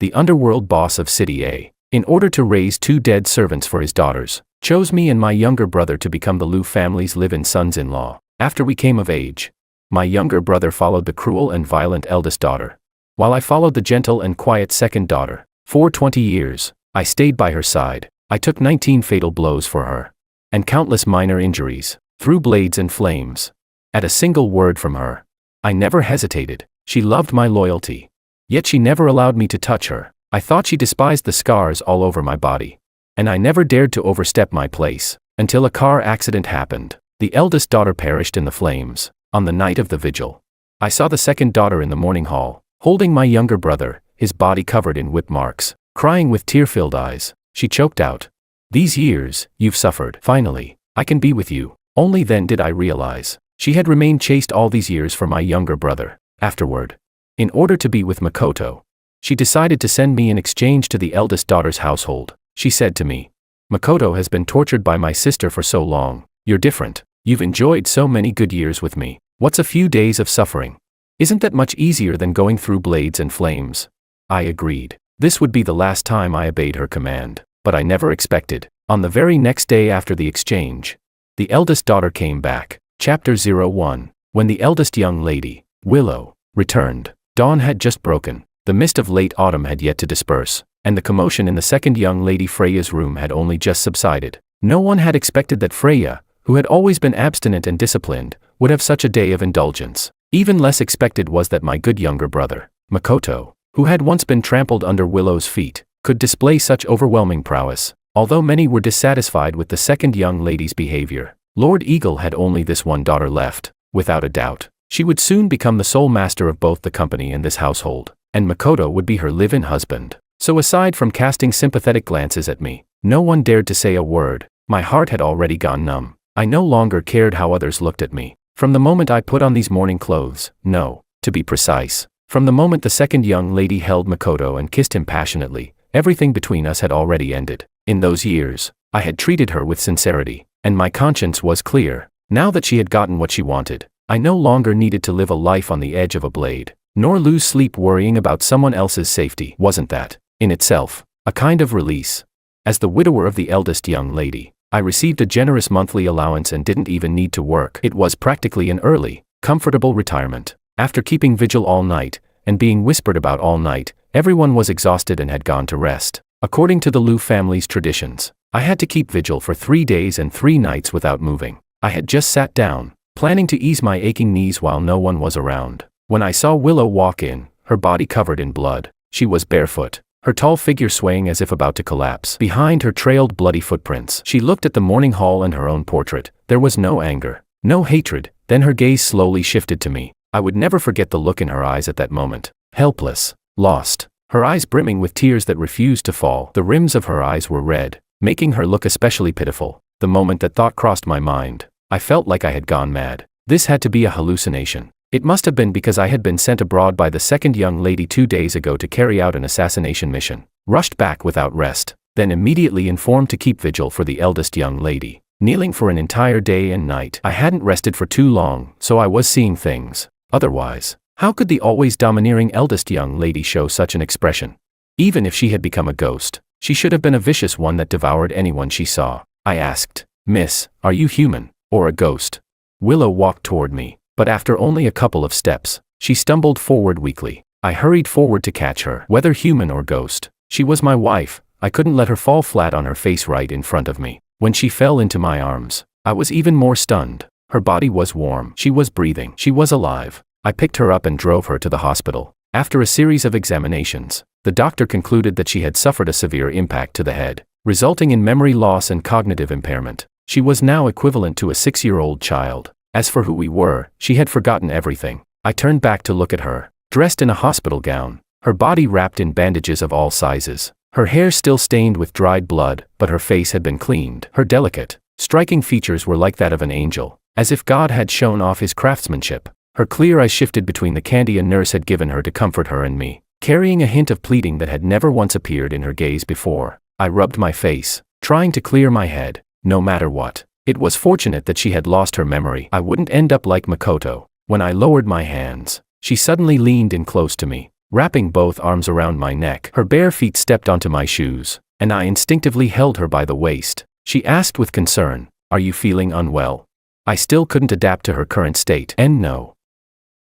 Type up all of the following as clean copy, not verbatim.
the underworld boss of City A, in order to raise 2 dead servants for his daughters, chose me and my younger brother to become the Liu family's live-in sons-in-law. After we came of age, my younger brother followed the cruel and violent eldest daughter, while I followed the gentle and quiet second daughter. For 20 years, I stayed by her side. I took 19 fatal blows for her, and countless minor injuries, through blades and flames. At a single word from her, I never hesitated. She loved my loyalty. Yet she never allowed me to touch her. I thought she despised the scars all over my body, and I never dared to overstep my place, until a car accident happened. The eldest daughter perished in the flames, on the night of the vigil. I saw the second daughter in the morning hall, holding my younger brother, his body covered in whip marks, crying with tear-filled eyes. She choked out, "These years, you've suffered. Finally, I can be with you." Only then did I realize, she had remained chaste all these years for my younger brother. Afterward, in order to be with Makoto, she decided to send me in exchange to the eldest daughter's household. She said to me, "Makoto has been tortured by my sister for so long. You're different. You've enjoyed so many good years with me. What's a few days of suffering? Isn't that much easier than going through blades and flames?" I agreed. This would be the last time I obeyed her command, but I never expected. On the very next day after the exchange, the eldest daughter came back. Chapter 01. When the eldest young lady, Willow, returned, dawn had just broken. The mist of late autumn had yet to disperse, and the commotion in the second young lady Freya's room had only just subsided. No one had expected that Freya, who had always been abstinent and disciplined, would have such a day of indulgence. Even less expected was that my good younger brother, Makoto, who had once been trampled under Willow's feet, could display such overwhelming prowess. Although many were dissatisfied with the second young lady's behavior, Lord Eagle had only this one daughter left. Without a doubt, she would soon become the sole master of both the company and this household, and Makoto would be her live-in husband. So aside from casting sympathetic glances at me, no one dared to say a word. My heart had already gone numb. I no longer cared how others looked at me. From the moment I put on these mourning clothes, no, to be precise, from the moment the second young lady held Makoto and kissed him passionately, everything between us had already ended. In those years, I had treated her with sincerity, and my conscience was clear. Now that she had gotten what she wanted, I no longer needed to live a life on the edge of a blade, nor lose sleep worrying about someone else's safety. Wasn't that, in itself, a kind of release? As the widower of the eldest young lady, I received a generous monthly allowance and didn't even need to work. It was practically an early, comfortable retirement. After keeping vigil all night, and being whispered about all night, everyone was exhausted and had gone to rest. According to the Liu family's traditions, I had to keep vigil for 3 days and 3 nights without moving. I had just sat down, planning to ease my aching knees while no one was around, when I saw Willow walk in, her body covered in blood. She was barefoot, her tall figure swaying as if about to collapse. Behind her trailed bloody footprints. She looked at the morning hall and her own portrait. There was no anger, no hatred. Then her gaze slowly shifted to me. I would never forget the look in her eyes at that moment. Helpless, lost, her eyes brimming with tears that refused to fall. The rims of her eyes were red, making her look especially pitiful. The moment that thought crossed my mind, I felt like I had gone mad. This had to be a hallucination. It must have been because I had been sent abroad by the second young lady 2 days ago to carry out an assassination mission. Rushed back without rest, then immediately informed to keep vigil for the eldest young lady. Kneeling for an entire day and night. I hadn't rested for too long, so I was seeing things. Otherwise, how could the always domineering eldest young lady show such an expression? Even if she had become a ghost, she should have been a vicious one that devoured anyone she saw. I asked, "Miss, are you human, or a ghost?" Willow walked toward me, but after only a couple of steps, she stumbled forward weakly. I hurried forward to catch her. Whether human or ghost, she was my wife. I couldn't let her fall flat on her face right in front of me. When she fell into my arms, I was even more stunned. Her body was warm. She was breathing. She was alive. I picked her up and drove her to the hospital. After a series of examinations, the doctor concluded that she had suffered a severe impact to the head, resulting in memory loss and cognitive impairment. She was now equivalent to a 6-year-old child. As for who we were, she had forgotten everything. I turned back to look at her, dressed in a hospital gown, her body wrapped in bandages of all sizes, her hair still stained with dried blood, but her face had been cleaned. Her delicate, striking features were like that of an angel, as if God had shown off his craftsmanship. Her clear eyes shifted between the candy a nurse had given her to comfort her and me, carrying a hint of pleading that had never once appeared in her gaze before. I rubbed my face, trying to clear my head. No matter what, it was fortunate that she had lost her memory. I wouldn't end up like Makoto. When I lowered my hands, she suddenly leaned in close to me. wrapping both arms around my neck. Her bare feet stepped onto my shoes, and I instinctively held her by the waist. She asked with concern, "Are you feeling unwell?" I still couldn't adapt to her current state. And no.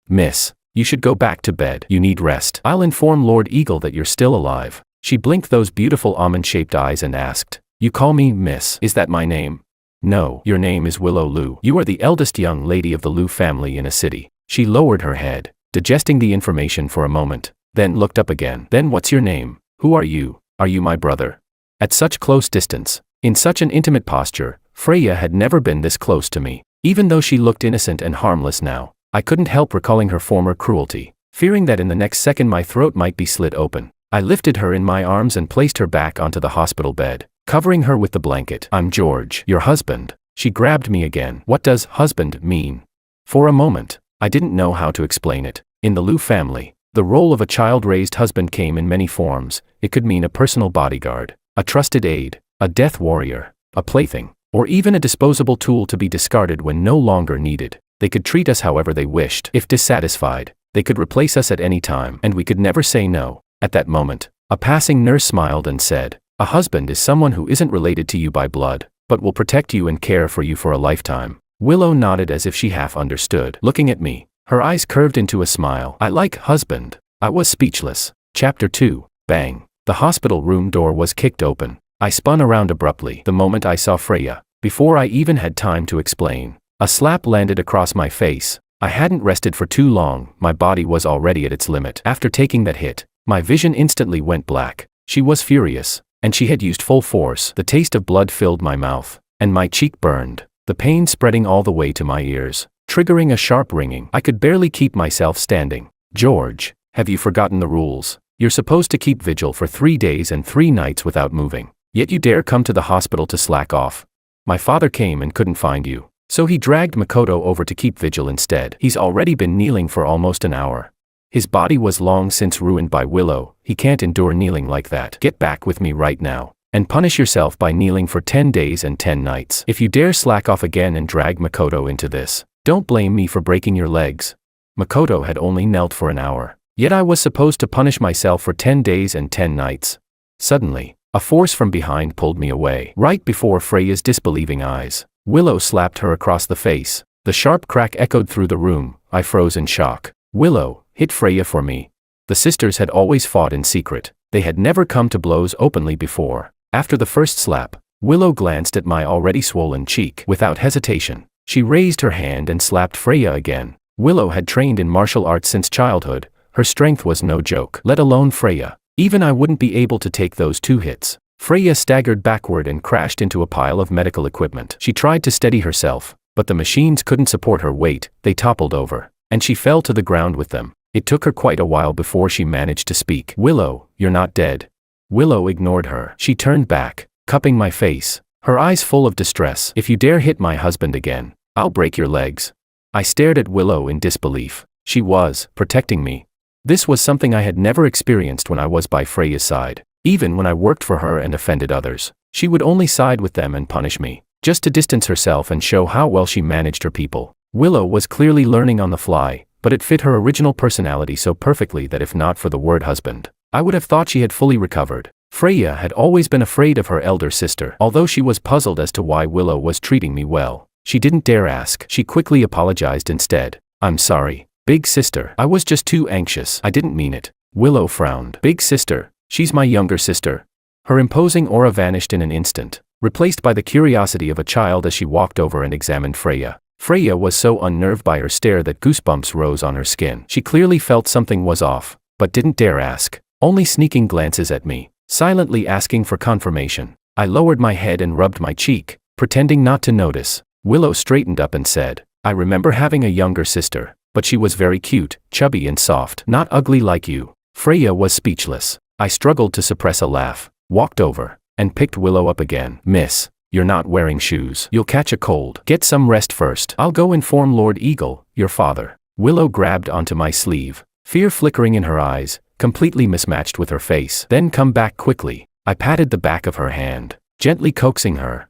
"Miss, you should go back to bed. You need rest. I'll inform Lord Eagle that you're still alive." She blinked those beautiful almond-shaped eyes and asked, "You call me Miss? Is that my name?" "No, your name is Willow Lu. You are the eldest young lady of the Lu family in a city." She lowered her head, digesting the information for a moment, then looked up again. "Then what's your name? Who are you? Are you my brother?" At such close distance, in such an intimate posture, Freya had never been this close to me. Even though she looked innocent and harmless now, I couldn't help recalling her former cruelty, fearing that in the next second my throat might be slit open. I lifted her in my arms and placed her back onto the hospital bed, covering her with the blanket. "I'm George, your husband." She grabbed me again. "What does husband mean?" For a moment, I didn't know how to explain it. In the Lu family, the role of a child-raised husband came in many forms. It could mean a personal bodyguard, a trusted aide, a death warrior, a plaything, or even a disposable tool to be discarded when no longer needed. They could treat us however they wished. If dissatisfied, they could replace us at any time, and we could never say no. At that moment, a passing nurse smiled and said, "A husband is someone who isn't related to you by blood, but will protect you and care for you for a lifetime." Willow nodded as if she half understood. Looking at me, her eyes curved into a smile. "I like husband." I was speechless. Chapter 2. Bang. The hospital room door was kicked open. I spun around abruptly the moment I saw Freya. Before I even had time to explain, a slap landed across my face. I hadn't rested for too long, my body was already at its limit. After taking that hit, my vision instantly went black. She was furious, and she had used full force. The taste of blood filled my mouth, and my cheek burned, the pain spreading all the way to my ears, triggering a sharp ringing. I could barely keep myself standing. "George, have you forgotten the rules? You're supposed to keep vigil for 3 days and 3 nights without moving. Yet you dare come to the hospital to slack off. My father came and couldn't find you, so he dragged Makoto over to keep vigil instead. He's already been kneeling for almost an hour. His body was long since ruined by Willow. He can't endure kneeling like that. Get back with me right now, and punish yourself by kneeling for 10 days and 10 nights. If you dare slack off again and drag Makoto into this, don't blame me for breaking your legs." Makoto had only knelt for an hour, yet I was supposed to punish myself for 10 days and 10 nights. Suddenly, a force from behind pulled me away. Right before Freya's disbelieving eyes, Willow slapped her across the face. The sharp crack echoed through the room. I froze in shock. "Willow, hit Freya for me." The sisters had always fought in secret. They had never come to blows openly before. After the first slap, Willow glanced at my already swollen cheek. Without hesitation, she raised her hand and slapped Freya again. Willow had trained in martial arts since childhood. Her strength was no joke, let alone Freya. Even I wouldn't be able to take those 2 hits. Freya staggered backward and crashed into a pile of medical equipment. She tried to steady herself, but the machines couldn't support her weight. They toppled over, and she fell to the ground with them. It took her quite a while before she managed to speak. "Willow, you're not dead." Willow ignored her. She turned back, cupping my face, her eyes full of distress. "If you dare hit my husband again, I'll break your legs." I stared at Willow in disbelief. She was protecting me. This was something I had never experienced when I was by Freya's side. Even when I worked for her and offended others, she would only side with them and punish me, just to distance herself and show how well she managed her people. Willow was clearly learning on the fly, but it fit her original personality so perfectly that if not for the word husband, I would have thought she had fully recovered. Freya had always been afraid of her elder sister. Although she was puzzled as to why Willow was treating me well, she didn't dare ask. She quickly apologized instead. "I'm sorry, big sister. I was just too anxious. I didn't mean it." Willow frowned. "Big sister? She's my younger sister." Her imposing aura vanished in an instant, replaced by the curiosity of a child as she walked over and examined Freya. Freya was so unnerved by her stare that goosebumps rose on her skin. She clearly felt something was off, but didn't dare ask, only sneaking glances at me, silently asking for confirmation. I lowered my head and rubbed my cheek, pretending not to notice. Willow straightened up and said, "I remember having a younger sister, but she was very cute, chubby and soft, not ugly like you." Freya was speechless. I struggled to suppress a laugh, walked over, and picked Willow up again. "Miss, you're not wearing shoes. You'll catch a cold. Get some rest first. I'll go inform Lord Eagle, your father." Willow grabbed onto my sleeve, fear flickering in her eyes, completely mismatched with her face. "Then come back quickly." I patted the back of her hand, gently coaxing her.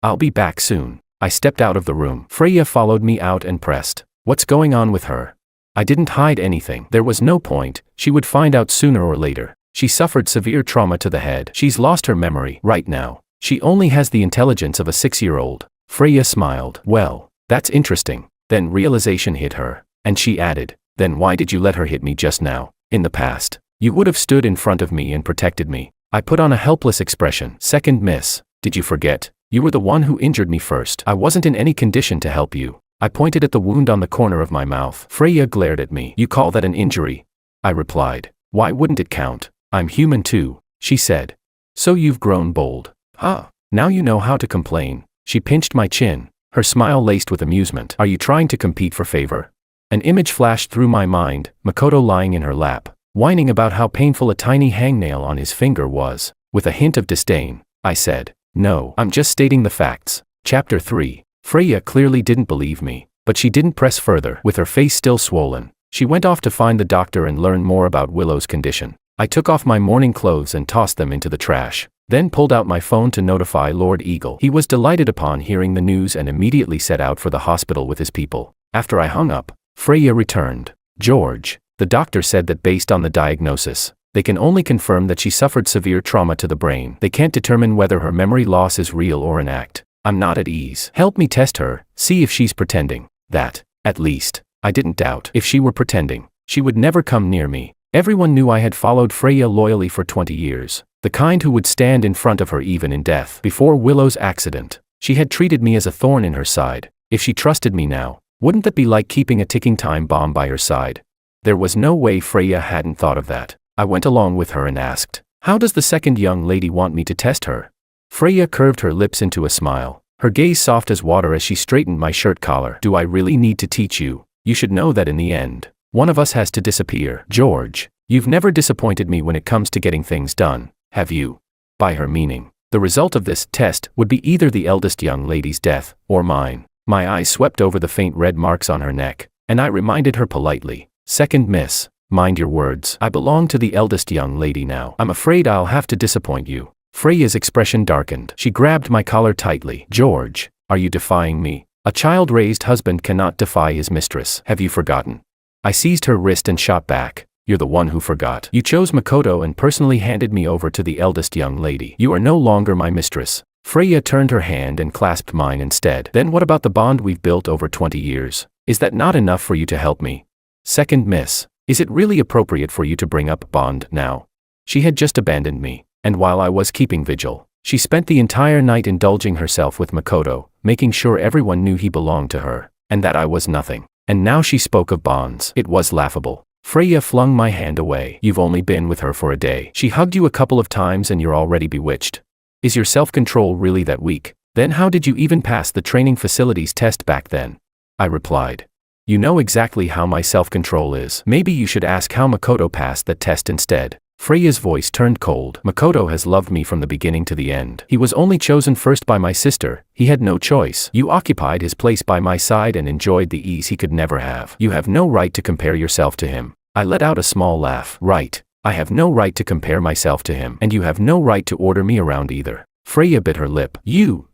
I'll be back soon." I stepped out of the room. Freya followed me out and pressed, "What's going on with her?" I didn't hide anything. There was no point, she would find out sooner or later. She suffered severe trauma to the head. She's lost her memory right now. She only has the intelligence of a 6-year-old. Freya smiled. Well, that's interesting. Then realization hit her, and she added, then why did you let her hit me just now? In the past, you would have stood in front of me and protected me. I put on a helpless expression. Second miss, did you forget? You were the one who injured me first. I wasn't in any condition to help you. I pointed at the wound on the corner of my mouth. Freya glared at me. You call that an injury? I replied. Why wouldn't it count? I'm human too, she said. So you've grown bold. Now you know how to complain. She pinched my chin, her smile laced with amusement. Are you trying to compete for favor? An image flashed through my mind, Makoto lying in her lap, whining about how painful a tiny hangnail on his finger was. With a hint of disdain, I said, no, I'm just stating the facts. Chapter 3. Freya clearly didn't believe me, but she didn't press further. With her face still swollen, she went off to find the doctor and learn more about Willow's condition. I took off my morning clothes and tossed them into the trash, then pulled out my phone to notify Lord Eagle. He was delighted upon hearing the news and immediately set out for the hospital with his people. After I hung up, Freya returned. George, the doctor said that based on the diagnosis, they can only confirm that she suffered severe trauma to the brain. They can't determine whether her memory loss is real or an act. I'm not at ease. Help me test her, see if she's pretending. That, at least, I didn't doubt. If she were pretending, she would never come near me. Everyone knew I had followed Freya loyally for 20 years. The kind who would stand in front of her even in death. Before Willow's accident, she had treated me as a thorn in her side. If she trusted me now, wouldn't that be like keeping a ticking time bomb by her side? There was no way Freya hadn't thought of that. I went along with her and asked, how does the second young lady want me to test her? Freya curved her lips into a smile, her gaze soft as water as she straightened my shirt collar. Do I really need to teach you? You should know that in the end, one of us has to disappear. George, you've never disappointed me when it comes to getting things done, have you? By her meaning, the result of this test would be either the eldest young lady's death, or mine. My eyes swept over the faint red marks on her neck, and I reminded her politely, second miss, mind your words. I belong to the eldest young lady now. I'm afraid I'll have to disappoint you. Freya's expression darkened. She grabbed my collar tightly. George, are you defying me? A child-raised husband cannot defy his mistress. Have you forgotten? I seized her wrist and shot back. You're the one who forgot. You chose Makoto and personally handed me over to the eldest young lady. You are no longer my mistress. Freya turned her hand and clasped mine instead. Then what about the bond we've built over 20 years? Is that not enough for you to help me? Second miss, is it really appropriate for you to bring up bond now? She had just abandoned me, and while I was keeping vigil, she spent the entire night indulging herself with Makoto, making sure everyone knew he belonged to her, and that I was nothing. And now she spoke of bonds. It was laughable. Freya flung my hand away. You've only been with her for a day. She hugged you a couple of times and you're already bewitched. Is your self-control really that weak? Then how did you even pass the training facilities test back then? I replied. You know exactly how my self-control is. Maybe you should ask how Makoto passed that test instead. Freya's voice turned cold. Makoto has loved me from the beginning to the end. He was only chosen first by my sister. He had no choice. You occupied his place by my side and enjoyed the ease he could never have. You have no right to compare yourself to him. I let out a small laugh. Right. I have no right to compare myself to him. And you have no right to order me around either. Freya bit her lip. You.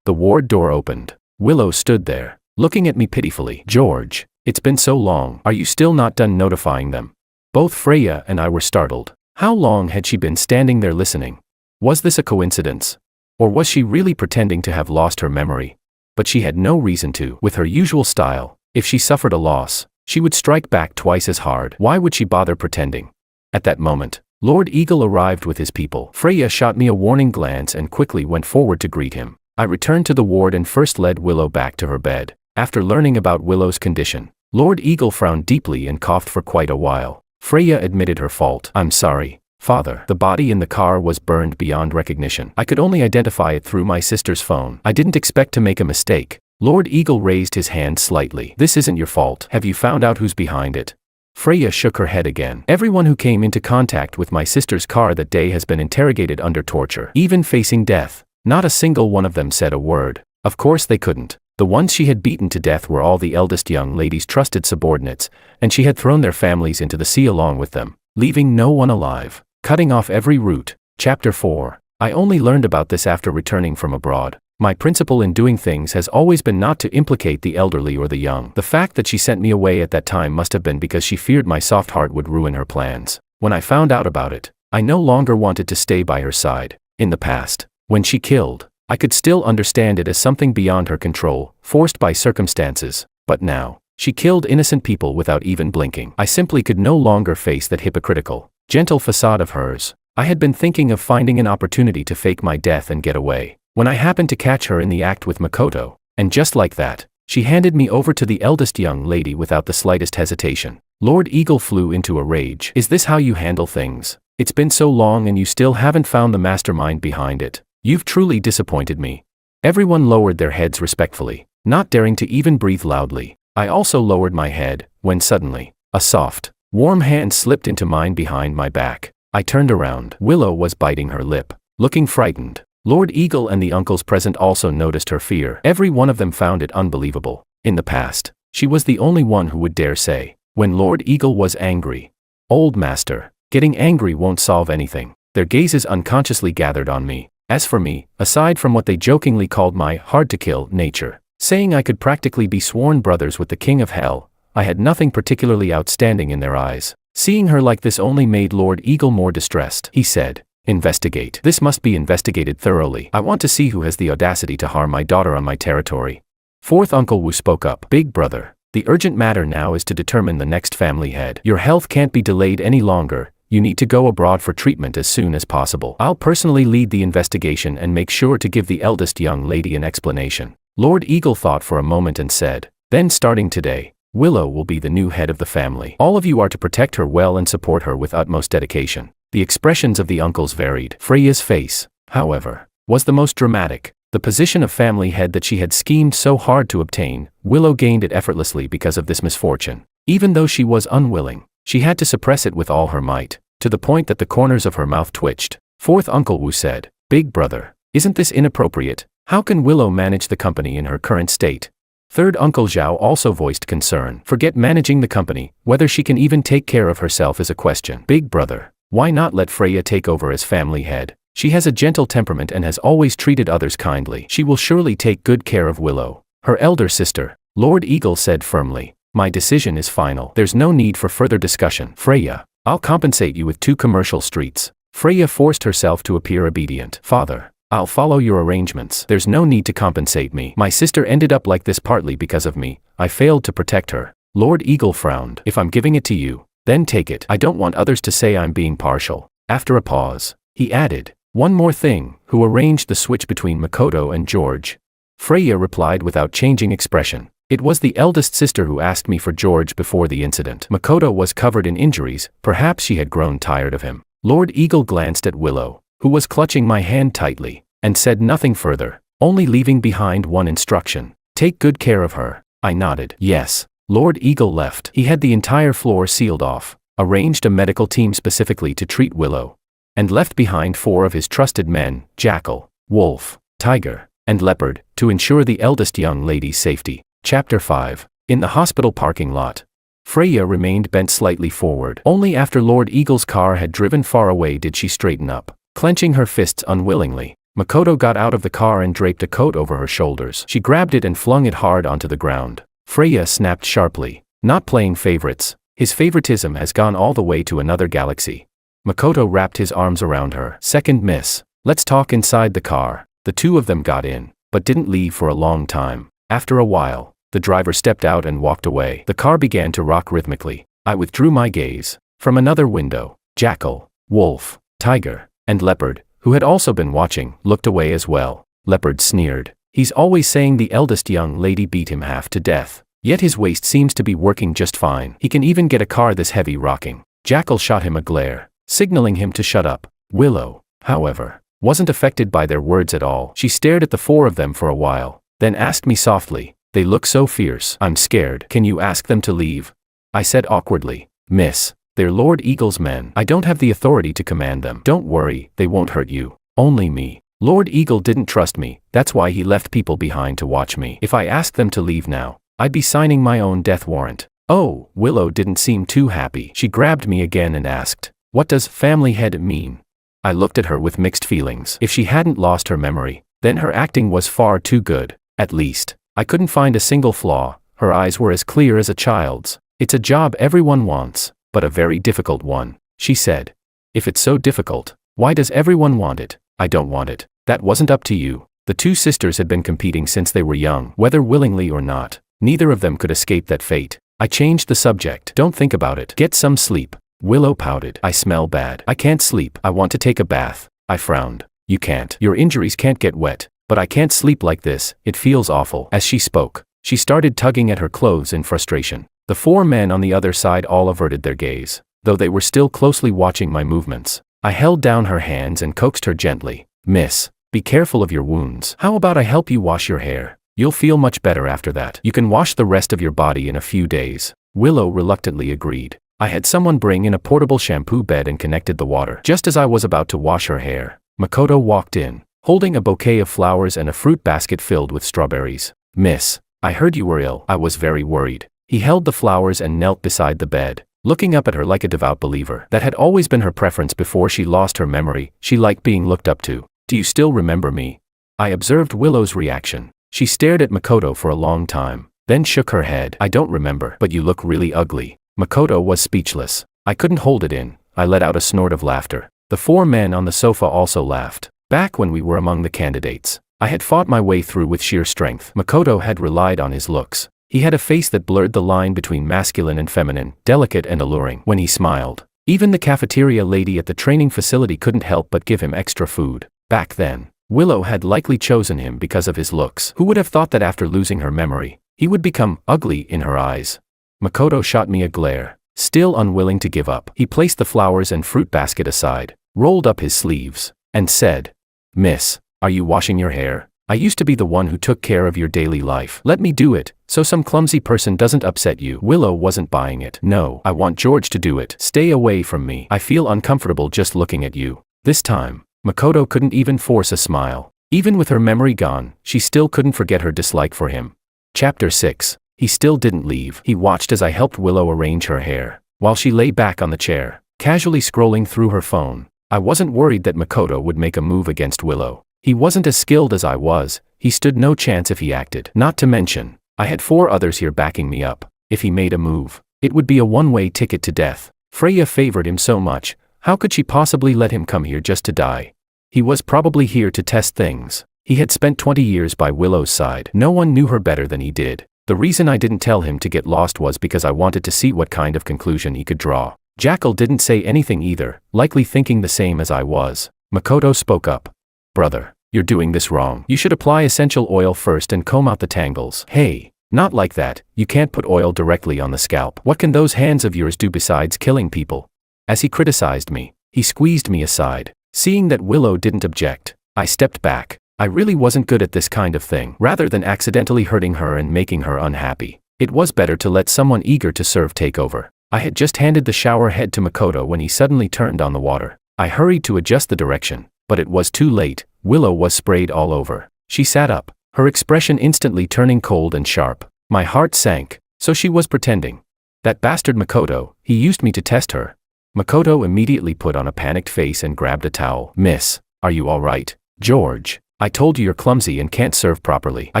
The ward door opened. Willow stood there, looking at me pitifully. George, it's been so long. Are you still not done notifying them? Both Freya and I were startled. How long had she been standing there listening? Was this a coincidence? Or was she really pretending to have lost her memory? But she had no reason to. With her usual style, if she suffered a loss, she would strike back twice as hard. Why would she bother pretending? At that moment, Lord Eagle arrived with his people. Freya shot me a warning glance and quickly went forward to greet him. I returned to the ward and first led Willow back to her bed. After learning about Willow's condition, Lord Eagle frowned deeply and coughed for quite a while. Freya admitted her fault. I'm sorry, Father. The body in the car was burned beyond recognition. I could only identify it through my sister's phone. I didn't expect to make a mistake. Lord Eagle raised his hand slightly. This isn't your fault. Have you found out who's behind it? Freya shook her head again. Everyone who came into contact with my sister's car that day has been interrogated under torture, even facing death. Not a single one of them said a word. Of course they couldn't. The ones she had beaten to death were all the eldest young lady's trusted subordinates, and she had thrown their families into the sea along with them, leaving no one alive, cutting off every route. Chapter 4. I only learned about this after returning from abroad. My principle in doing things has always been not to implicate the elderly or the young. The fact that she sent me away at that time must have been because she feared my soft heart would ruin her plans. When I found out about it, I no longer wanted to stay by her side. In the past, when she killed, I could still understand it as something beyond her control, forced by circumstances. But now, she killed innocent people without even blinking. I simply could no longer face that hypocritical, gentle facade of hers. I had been thinking of finding an opportunity to fake my death and get away, when I happened to catch her in the act with Makoto, and just like that, she handed me over to the eldest young lady without the slightest hesitation. Lord Eagle flew into a rage. Is this how you handle things? It's been so long and you still haven't found the mastermind behind it. You've truly disappointed me. Everyone lowered their heads respectfully, not daring to even breathe loudly. I also lowered my head, when suddenly, a soft, warm hand slipped into mine behind my back. I turned around. Willow was biting her lip, looking frightened. Lord Eagle and the uncles present also noticed her fear. Every one of them found it unbelievable. In the past, she was the only one who would dare say, when Lord Eagle was angry, "Old master, getting angry won't solve anything." Their gazes unconsciously gathered on me. As for me, aside from what they jokingly called my hard-to-kill nature, saying I could practically be sworn brothers with the king of hell, I had nothing particularly outstanding in their eyes. Seeing her like this only made Lord Eagle more distressed. He said, "Investigate. This must be investigated thoroughly. I want to see who has the audacity to harm my daughter on my territory." Fourth Uncle Wu spoke up. "Big brother, the urgent matter now is to determine the next family head. Your health can't be delayed any longer. You need to go abroad for treatment as soon as possible. I'll personally lead the investigation and make sure to give the eldest young lady an explanation." Lord Eagle thought for a moment and said, "Then starting today, Willow will be the new head of the family. All of you are to protect her well and support her with utmost dedication." The expressions of the uncles varied. Freya's face, however, was the most dramatic. The position of family head that she had schemed so hard to obtain, Willow gained it effortlessly because of this misfortune. Even though she was unwilling, she had to suppress it with all her might, to the point that the corners of her mouth twitched. Fourth Uncle Wu said, "Big brother, isn't this inappropriate? How can Willow manage the company in her current state?" Third Uncle Zhao also voiced concern. "Forget managing the company, whether she can even take care of herself is a question. Big brother, why not let Freya take over as family head? She has a gentle temperament and has always treated others kindly. She will surely take good care of Willow." Her elder sister, Lord Eagle said firmly, "My decision is final. There's no need for further discussion. Freya, I'll compensate you with 2 commercial streets." Freya forced herself to appear obedient. "Father, I'll follow your arrangements. There's no need to compensate me. My sister ended up like this partly because of me. I failed to protect her." Lord Eagle frowned. "If I'm giving it to you, then take it. I don't want others to say I'm being partial." After a pause, he added, "One more thing, who arranged the switch between Makoto and George?" Freya replied without changing expression. "It was the eldest sister who asked me for George before the incident. Makoto was covered in injuries, perhaps she had grown tired of him." Lord Eagle glanced at Willow, who was clutching my hand tightly, and said nothing further, only leaving behind one instruction: "Take good care of her." I nodded. Yes. Lord Eagle left. He had the entire floor sealed off, arranged a medical team specifically to treat Willow, and left behind 4 of his trusted men, Jackal, Wolf, Tiger, and Leopard, to ensure the eldest young lady's safety. Chapter 5. In the hospital parking lot, Freya remained bent slightly forward. Only after Lord Eagle's car had driven far away did she straighten up, clenching her fists unwillingly. Makoto got out of the car and draped a coat over her shoulders. She grabbed it and flung it hard onto the ground. Freya snapped sharply, "Not playing favorites. His favoritism has gone all the way to another galaxy." Makoto wrapped his arms around her. "Second miss. Let's talk inside the car." The 2 of them got in, but didn't leave for a long time. After a while, the driver stepped out and walked away. The car began to rock rhythmically. I withdrew my gaze. From another window, Jackal, Wolf, Tiger, and Leopard, who had also been watching, looked away as well. Leopard sneered. "He's always saying the eldest young lady beat him half to death. Yet his waist seems to be working just fine. He can even get a car this heavy rocking." Jackal shot him a glare, signaling him to shut up. Willow, however, wasn't affected by their words at all. She stared at the 4 of them for a while, then asked me softly, "They look so fierce. I'm scared. Can you ask them to leave?" I said awkwardly, "Miss, they're Lord Eagle's men. I don't have the authority to command them." "Don't worry, they won't hurt you. Only me." Lord Eagle didn't trust me, that's why he left people behind to watch me. If I asked them to leave now, I'd be signing my own death warrant. Oh, Willow didn't seem too happy. She grabbed me again and asked, "What does family head mean?" I looked at her with mixed feelings. If she hadn't lost her memory, Then her acting was far too good. At least, I couldn't find a single flaw. Her eyes were as clear as a child's. It's a job everyone wants, but a very difficult one, she said. If it's so difficult, why does everyone want it? I don't want it. That wasn't up to you. The two sisters had been competing since they were young, whether willingly or not. Neither of them could escape that fate. I changed the subject. Don't think about it. Get some sleep. Willow pouted. I smell bad. I can't sleep. I want to take a bath. I frowned. You can't. Your injuries can't get wet. But I can't sleep like this. It feels awful. As she spoke, she started tugging at her clothes in frustration. The four men on the other side all averted their gaze, though they were still closely watching my movements. I held down her hands and coaxed her gently. Miss, be careful of your wounds. How about I help you wash your hair? You'll feel much better after that. You can wash the rest of your body in a few days. Willow reluctantly agreed. I had someone bring in a portable shampoo bed and connected the water. Just as I was about to wash her hair, Makoto walked in, holding a bouquet of flowers and a fruit basket filled with strawberries. Miss, I heard you were ill. I was very worried. He held the flowers and knelt beside the bed, looking up at her like a devout believer. That had always been her preference before she lost her memory. She liked being looked up to. Do you still remember me? I observed Willow's reaction. She stared at Makoto for a long time, then shook her head. I don't remember, but you look really ugly. Makoto was speechless. I couldn't hold it in. I let out a snort of laughter. The four men on the sofa also laughed. Back when we were among the candidates, I had fought my way through with sheer strength. Makoto had relied on his looks. He had a face that blurred the line between masculine and feminine, delicate and alluring. When he smiled, even the cafeteria lady at the training facility couldn't help but give him extra food. Back then, Willow had likely chosen him because of his looks. Who would have thought that after losing her memory, he would become ugly in her eyes? Makoto shot me a glare. Still unwilling to give up, he placed the flowers and fruit basket aside, rolled up his sleeves, and said, Miss, are you washing your hair? I used to be the one who took care of your daily life. Let me do it, so some clumsy person doesn't upset you. Willow wasn't buying it. No, I want George to do it. Stay away from me. I feel uncomfortable just looking at you. This time, Makoto couldn't even force a smile. Even with her memory gone, she still couldn't forget her dislike for him. Chapter 6. He still didn't leave. He watched as I helped Willow arrange her hair, while she lay back on the chair, casually scrolling through her phone. I wasn't worried that Makoto would make a move against Willow. He wasn't as skilled as I was. He stood no chance if he acted. Not to mention, I had 4 others here backing me up. If he made a move, it would be a one-way ticket to death. Freya favored him so much. How could she possibly let him come here just to die? He was probably here to test things. He had spent 20 years by Willow's side. No one knew her better than he did. The reason I didn't tell him to get lost was because I wanted to see what kind of conclusion he could draw. Jackal didn't say anything either, likely thinking the same as I was. Makoto spoke up. Brother, you're doing this wrong. You should apply essential oil first and comb out the tangles. Hey, not like that. You can't put oil directly on the scalp. What can those hands of yours do besides killing people? As he criticized me, he squeezed me aside. Seeing that Willow didn't object, I stepped back. I really wasn't good at this kind of thing. Rather than accidentally hurting her and making her unhappy, it was better to let someone eager to serve take over. I had just handed the shower head to Makoto when he suddenly turned on the water. I hurried to adjust the direction, but it was too late. Willow was sprayed all over. She sat up, her expression instantly turning cold and sharp. My heart sank. So she was pretending. That bastard Makoto, he used me to test her. Makoto immediately put on a panicked face and grabbed a towel. Miss, are you all right? George, I told you you're clumsy and can't serve properly. I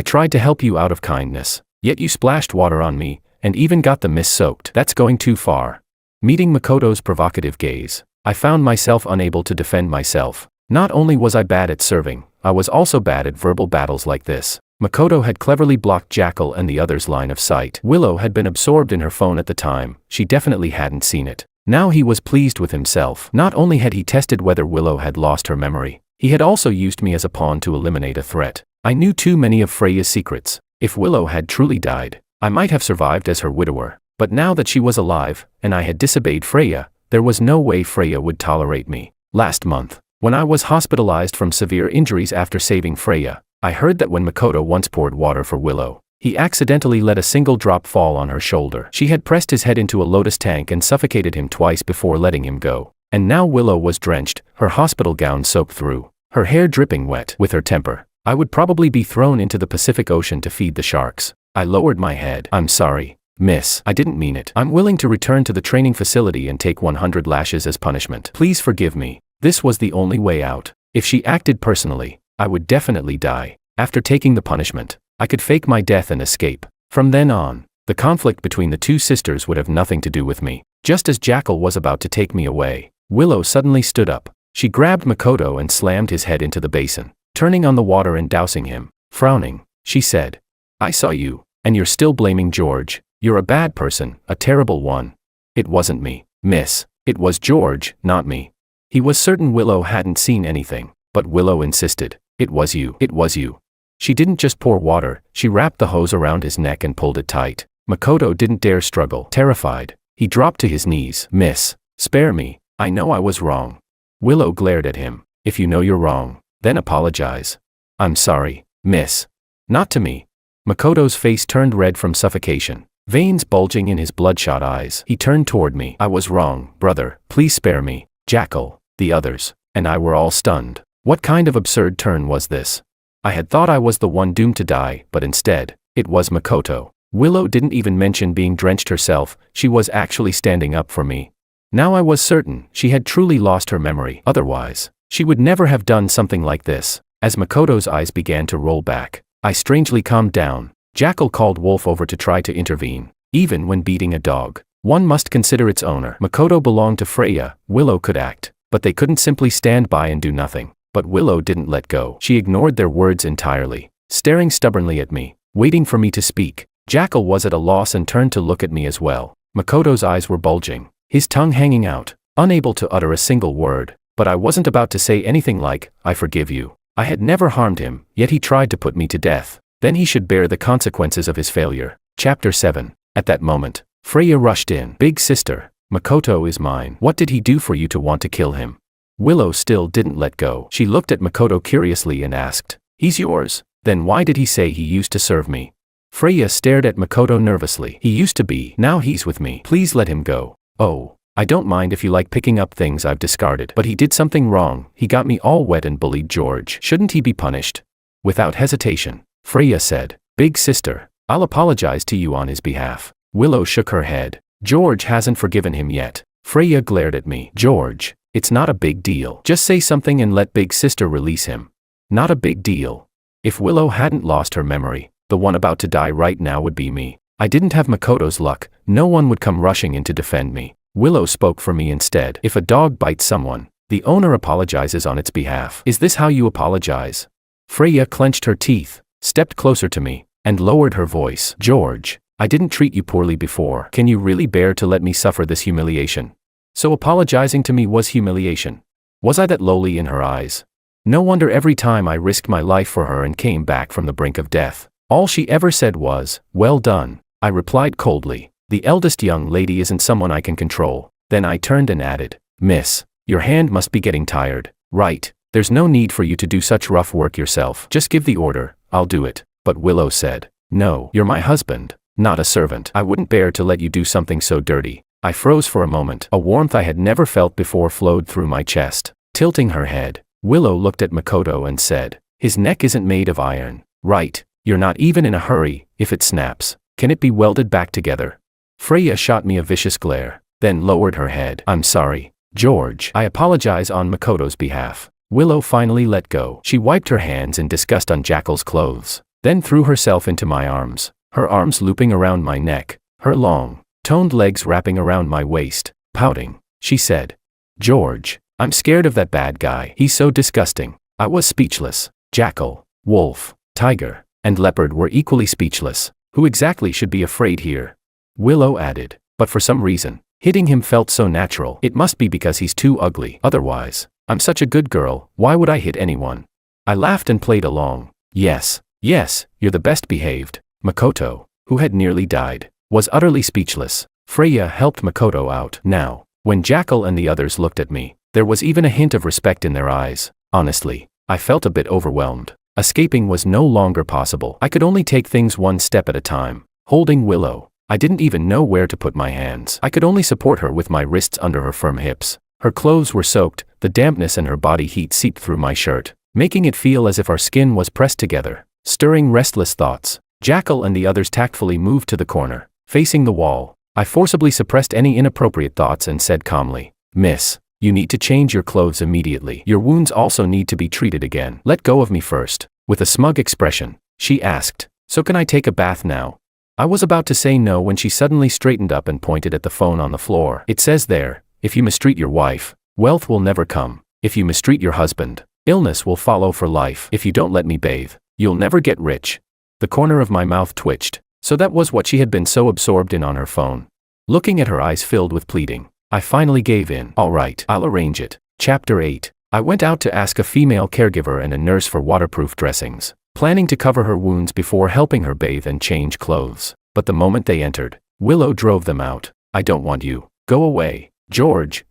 tried to help you out of kindness, yet you splashed water on me, and even got the miss soaked. That's going too far. Meeting Makoto's provocative gaze, I found myself unable to defend myself. Not only was I bad at serving, I was also bad at verbal battles like this. Makoto had cleverly blocked Jackal and the others' line of sight. Willow had been absorbed in her phone at the time. She definitely hadn't seen it. Now he was pleased with himself. Not only had he tested whether Willow had lost her memory, he had also used me as a pawn to eliminate a threat. I knew too many of Freya's secrets. If Willow had truly died, I might have survived as her widower. But now that she was alive, and I had disobeyed Freya, there was no way Freya would tolerate me. Last month, when I was hospitalized from severe injuries after saving Freya, I heard that when Makoto once poured water for Willow, he accidentally let a single drop fall on her shoulder. She had pressed his head into a lotus tank and suffocated him twice before letting him go. And now Willow was drenched, her hospital gown soaked through, her hair dripping wet. With her temper, I would probably be thrown into the Pacific Ocean to feed the sharks. I lowered my head. I'm sorry, miss. I didn't mean it. I'm willing to return to the training facility and take 100 lashes as punishment. Please forgive me. This was the only way out. If she acted personally, I would definitely die. After taking the punishment, I could fake my death and escape. From then on, the conflict between the two sisters would have nothing to do with me. Just as Jackal was about to take me away, Willow suddenly stood up. She grabbed Makoto and slammed his head into the basin, turning on the water and dousing him. Frowning, she said, "I saw you, and you're still blaming George. You're a bad person, a terrible one." "It wasn't me, miss. It was George, not me." He was certain Willow hadn't seen anything, but Willow insisted. "It was you. It was you." She didn't just pour water, she wrapped the hose around his neck and pulled it tight. Makoto didn't dare struggle. Terrified, he dropped to his knees. "Miss, spare me. I know I was wrong." Willow glared at him. "If you know you're wrong, then apologize." "I'm sorry, miss." "Not to me." Makoto's face turned red from suffocation, veins bulging in his bloodshot eyes. He turned toward me. "I was wrong, brother. Please spare me." Jackal, the others, and I were all stunned. What kind of absurd turn was this? I had thought I was the one doomed to die, but instead, it was Makoto. Willow didn't even mention being drenched herself, she was actually standing up for me. Now I was certain she had truly lost her memory. Otherwise, she would never have done something like this. As Makoto's eyes began to roll back, I strangely calmed down. Jackal called Wolf over to try to intervene. Even when beating a dog, one must consider its owner. Makoto belonged to Freya, Willow could act, but they couldn't simply stand by and do nothing. But Willow didn't let go. She ignored their words entirely, staring stubbornly at me, waiting for me to speak. Jackal was at a loss and turned to look at me as well. Makoto's eyes were bulging, his tongue hanging out, unable to utter a single word. But I wasn't about to say anything like, "I forgive you." I had never harmed him, yet he tried to put me to death. Then he should bear the consequences of his failure. Chapter 7. At that moment, Freya rushed in. "Big sister, Makoto is mine. What did he do for you to want to kill him?" Willow still didn't let go. She looked at Makoto curiously and asked, "He's yours? Then why did he say he used to serve me?" Freya stared at Makoto nervously. "He used to be. Now he's with me. Please let him go." "Oh, I don't mind if you like picking up things I've discarded. But he did something wrong. He got me all wet and bullied George. Shouldn't he be punished?" Without hesitation, Freya said, "Big sister, I'll apologize to you on his behalf." Willow shook her head. "George hasn't forgiven him yet." Freya glared at me. "George, it's not a big deal. Just say something and let big sister release him." Not a big deal. If Willow hadn't lost her memory, the one about to die right now would be me. I didn't have Makoto's luck. No one would come rushing in to defend me. Willow spoke for me instead. "If a dog bites someone, the owner apologizes on its behalf. Is this how you apologize?" Freya clenched her teeth, stepped closer to me, and lowered her voice. "George, I didn't treat you poorly before. Can you really bear to let me suffer this humiliation?" So apologizing to me was humiliation. Was I that lowly in her eyes? No wonder every time I risked my life for her and came back from the brink of death, all she ever said was, "Well done." I replied coldly, "The eldest young lady isn't someone I can control." Then I turned and added, "Miss, your hand must be getting tired, right? There's no need for you to do such rough work yourself. Just give the order, I'll do it." But Willow said, "No, you're my husband, not a servant. I wouldn't bear to let you do something so dirty." I froze for a moment. A warmth I had never felt before flowed through my chest. Tilting her head, Willow looked at Makoto and said, "His neck isn't made of iron, right? You're not even in a hurry. If it snaps, can it be welded back together?" Freya shot me a vicious glare, then lowered her head. "I'm sorry, George. I apologize on Makoto's behalf." Willow finally let go. She wiped her hands in disgust on Jackal's clothes, then threw herself into my arms, her arms looping around my neck, her long, toned legs wrapping around my waist. Pouting, she said, "George, I'm scared of that bad guy. He's so disgusting." I was speechless. Jackal, wolf, tiger, and leopard were equally speechless. Who exactly should be afraid here? Willow added, "But for some reason, hitting him felt so natural. It must be because he's too ugly. Otherwise, I'm such a good girl, why would I hit anyone?" I laughed and played along. Yes, you're the best behaved." Makoto, who had nearly died, was utterly speechless. Freya helped Makoto out. Now, when Jackal and the others looked at me, there was even a hint of respect in their eyes. Honestly, I felt a bit overwhelmed. Escaping was no longer possible. I could only take things one step at a time. Holding Willow, I didn't even know where to put my hands. I could only support her with my wrists under her firm hips. Her clothes were soaked, the dampness and her body heat seeped through my shirt, making it feel as if our skin was pressed together. Stirring restless thoughts, Jackal and the others tactfully moved to the corner, facing the wall. I forcibly suppressed any inappropriate thoughts and said calmly, "Miss, You need to change your clothes immediately. Your wounds also need to be treated again. Let go of me first. With a smug expression, she asked, so can I take a bath now? I was about to say no when she suddenly straightened up and pointed at the phone on the floor. It says there, if you mistreat your wife, wealth will never come. If you mistreat your husband, illness will follow for life. If you don't let me bathe, you'll never get rich. The corner of my mouth twitched, so that was what she had been so absorbed in on her phone. Looking at her eyes filled with pleading, I finally gave in. All right, I'll arrange it. Chapter 8. I went out to ask a female caregiver and a nurse for waterproof dressings, planning to cover her wounds before helping her bathe and change clothes. But the moment they entered, Willow drove them out. I don't want you. Go away. George.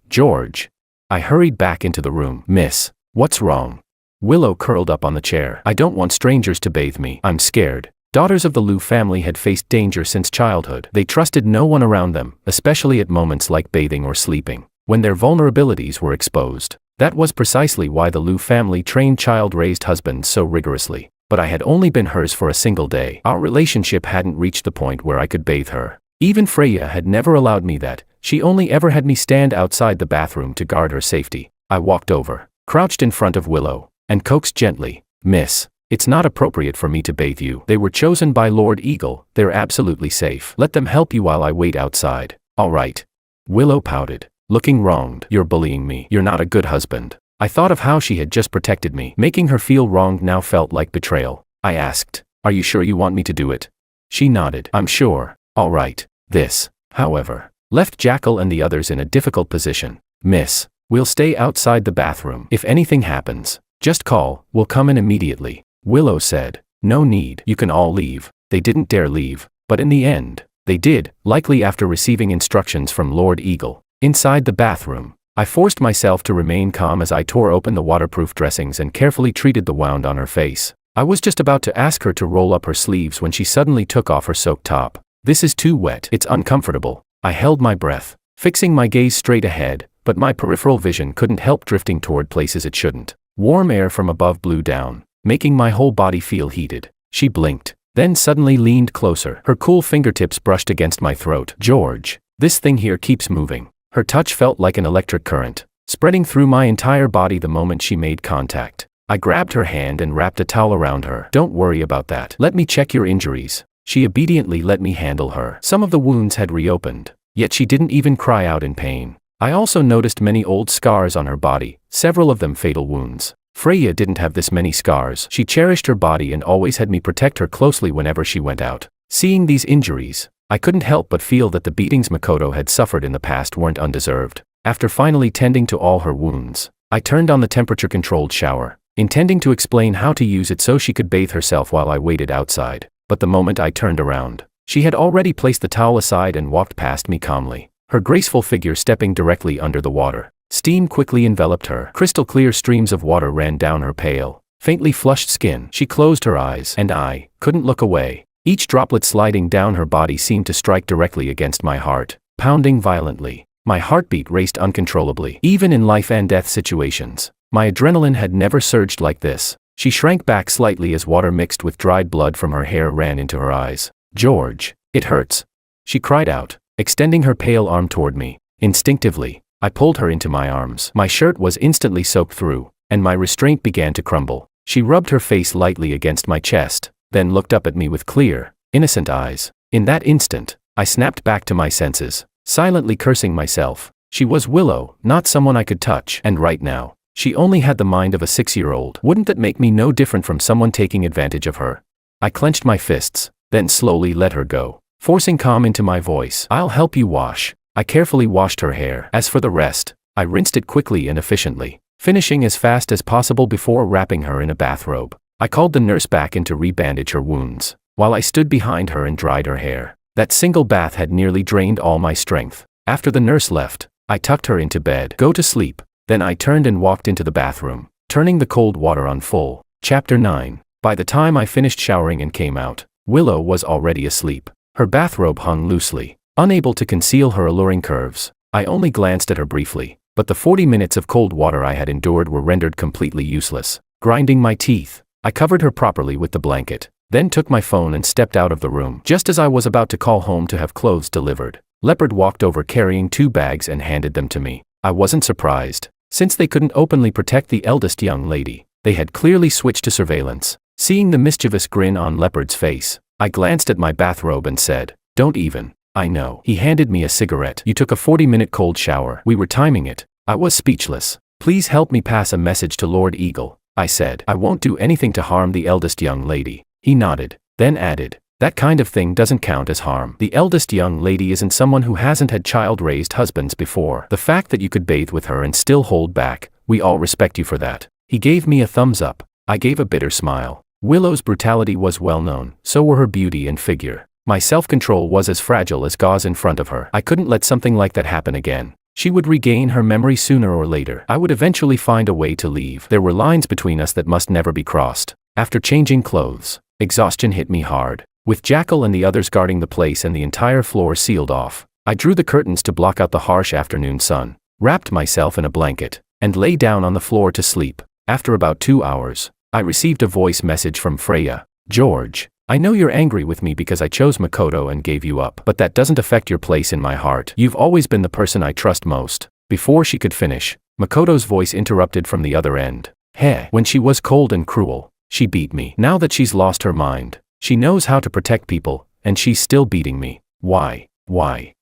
I hurried back into the room. Miss, what's wrong? Willow curled up on the chair. I don't want strangers to bathe me. I'm scared. Daughters of the Liu family had faced danger since childhood. They trusted no one around them, especially at moments like bathing or sleeping, when their vulnerabilities were exposed. That was precisely why the Liu family trained child-raised husbands so rigorously. But I had only been hers for a single day. Our relationship hadn't reached the point where I could bathe her. Even Freya had never allowed me that. She only ever had me stand outside the bathroom to guard her safety. I walked over, crouched in front of Willow, and coaxed gently, Miss, it's not appropriate for me to bathe you. They were chosen by Lord Eagle. They're absolutely safe. Let them help you while I wait outside. All right. Willow pouted, looking wronged. You're bullying me. You're not a good husband. I thought of how she had just protected me. Making her feel wronged now felt like betrayal. I asked, are you sure you want me to do it? She nodded. I'm sure. All right. This, however, left Jackal and the others in a difficult position. Miss, we'll stay outside the bathroom. If anything happens, just call. We'll come in immediately. Willow said, no need. You can all leave. They didn't dare leave, but in the end, they did, likely after receiving instructions from Lord Eagle. Inside the bathroom, I forced myself to remain calm as I tore open the waterproof dressings and carefully treated the wound on her face. I was just about to ask her to roll up her sleeves when she suddenly took off her soaked top. This is too wet. It's uncomfortable. I held my breath, fixing my gaze straight ahead, but my peripheral vision couldn't help drifting toward places it shouldn't. Warm air from above blew down, making my whole body feel heated. She blinked, then suddenly leaned closer. Her cool fingertips brushed against my throat. George, this thing here keeps moving. Her touch felt like an electric current, spreading through my entire body the moment she made contact. I grabbed her hand and wrapped a towel around her. Don't worry about that. Let me check your injuries. She obediently let me handle her. Some of the wounds had reopened, yet she didn't even cry out in pain. I also noticed many old scars on her body, several of them fatal wounds. Freya didn't have this many scars. She cherished her body and always had me protect her closely whenever she went out. Seeing these injuries, I couldn't help but feel that the beatings Makoto had suffered in the past weren't undeserved. After finally tending to all her wounds, I turned on the temperature-controlled shower, intending to explain how to use it so she could bathe herself while I waited outside. But the moment I turned around, she had already placed the towel aside and walked past me calmly, her graceful figure stepping directly under the water. Steam quickly enveloped her. Crystal-clear streams of water ran down her pale, faintly flushed skin. She closed her eyes, and I couldn't look away. Each droplet sliding down her body seemed to strike directly against my heart, pounding violently. My heartbeat raced uncontrollably. Even in life-and-death situations, my adrenaline had never surged like this. She shrank back slightly as water mixed with dried blood from her hair ran into her eyes. George, it hurts. She cried out, extending her pale arm toward me. Instinctively, I pulled her into my arms. My shirt was instantly soaked through, and my restraint began to crumble. She rubbed her face lightly against my chest, then looked up at me with clear, innocent eyes. In that instant, I snapped back to my senses, silently cursing myself. She was Willow, not someone I could touch, and right now, she only had the mind of a 6-year-old. Wouldn't that make me no different from someone taking advantage of her? I clenched my fists, then slowly let her go, forcing calm into my voice. I'll help you wash. I carefully washed her hair. As for the rest, I rinsed it quickly and efficiently, finishing as fast as possible before wrapping her in a bathrobe. I called the nurse back in to rebandage her wounds, while I stood behind her and dried her hair. That single bath had nearly drained all my strength. After the nurse left, I tucked her into bed. Go to sleep. Then I turned and walked into the bathroom, turning the cold water on full. Chapter 9. By the time I finished showering and came out, Willow was already asleep. Her bathrobe hung loosely, unable to conceal her alluring curves. I only glanced at her briefly, but the 40 minutes of cold water I had endured were rendered completely useless. Grinding my teeth, I covered her properly with the blanket, then took my phone and stepped out of the room. Just as I was about to call home to have clothes delivered, Leopard walked over carrying 2 bags and handed them to me. I wasn't surprised. Since they couldn't openly protect the eldest young lady, they had clearly switched to surveillance. Seeing the mischievous grin on Leopard's face, I glanced at my bathrobe and said, "Don't even." "I know." He handed me a cigarette. "You took a 40-minute cold shower." We were timing it. I was speechless. "Please help me pass a message to Lord Eagle," I said. "I won't do anything to harm the eldest young lady." He nodded, then added, "That kind of thing doesn't count as harm. The eldest young lady isn't someone who hasn't had child-raised husbands before. The fact that you could bathe with her and still hold back, we all respect you for that." He gave me a thumbs up. I gave a bitter smile. Willow's brutality was well known, so were her beauty and figure. My self-control was as fragile as gauze in front of her. I couldn't let something like that happen again. She would regain her memory sooner or later. I would eventually find a way to leave. There were lines between us that must never be crossed. After changing clothes, exhaustion hit me hard. With Jackal and the others guarding the place and the entire floor sealed off, I drew the curtains to block out the harsh afternoon sun, wrapped myself in a blanket, and lay down on the floor to sleep. After about 2 hours, I received a voice message from Freya. "George, I know you're angry with me because I chose Makoto and gave you up, but that doesn't affect your place in my heart. You've always been the person I trust most." Before she could finish, Makoto's voice interrupted from the other end. "Heh, when she was cold and cruel, she beat me. Now that she's lost her mind, she knows how to protect people, and she's still beating me. Why?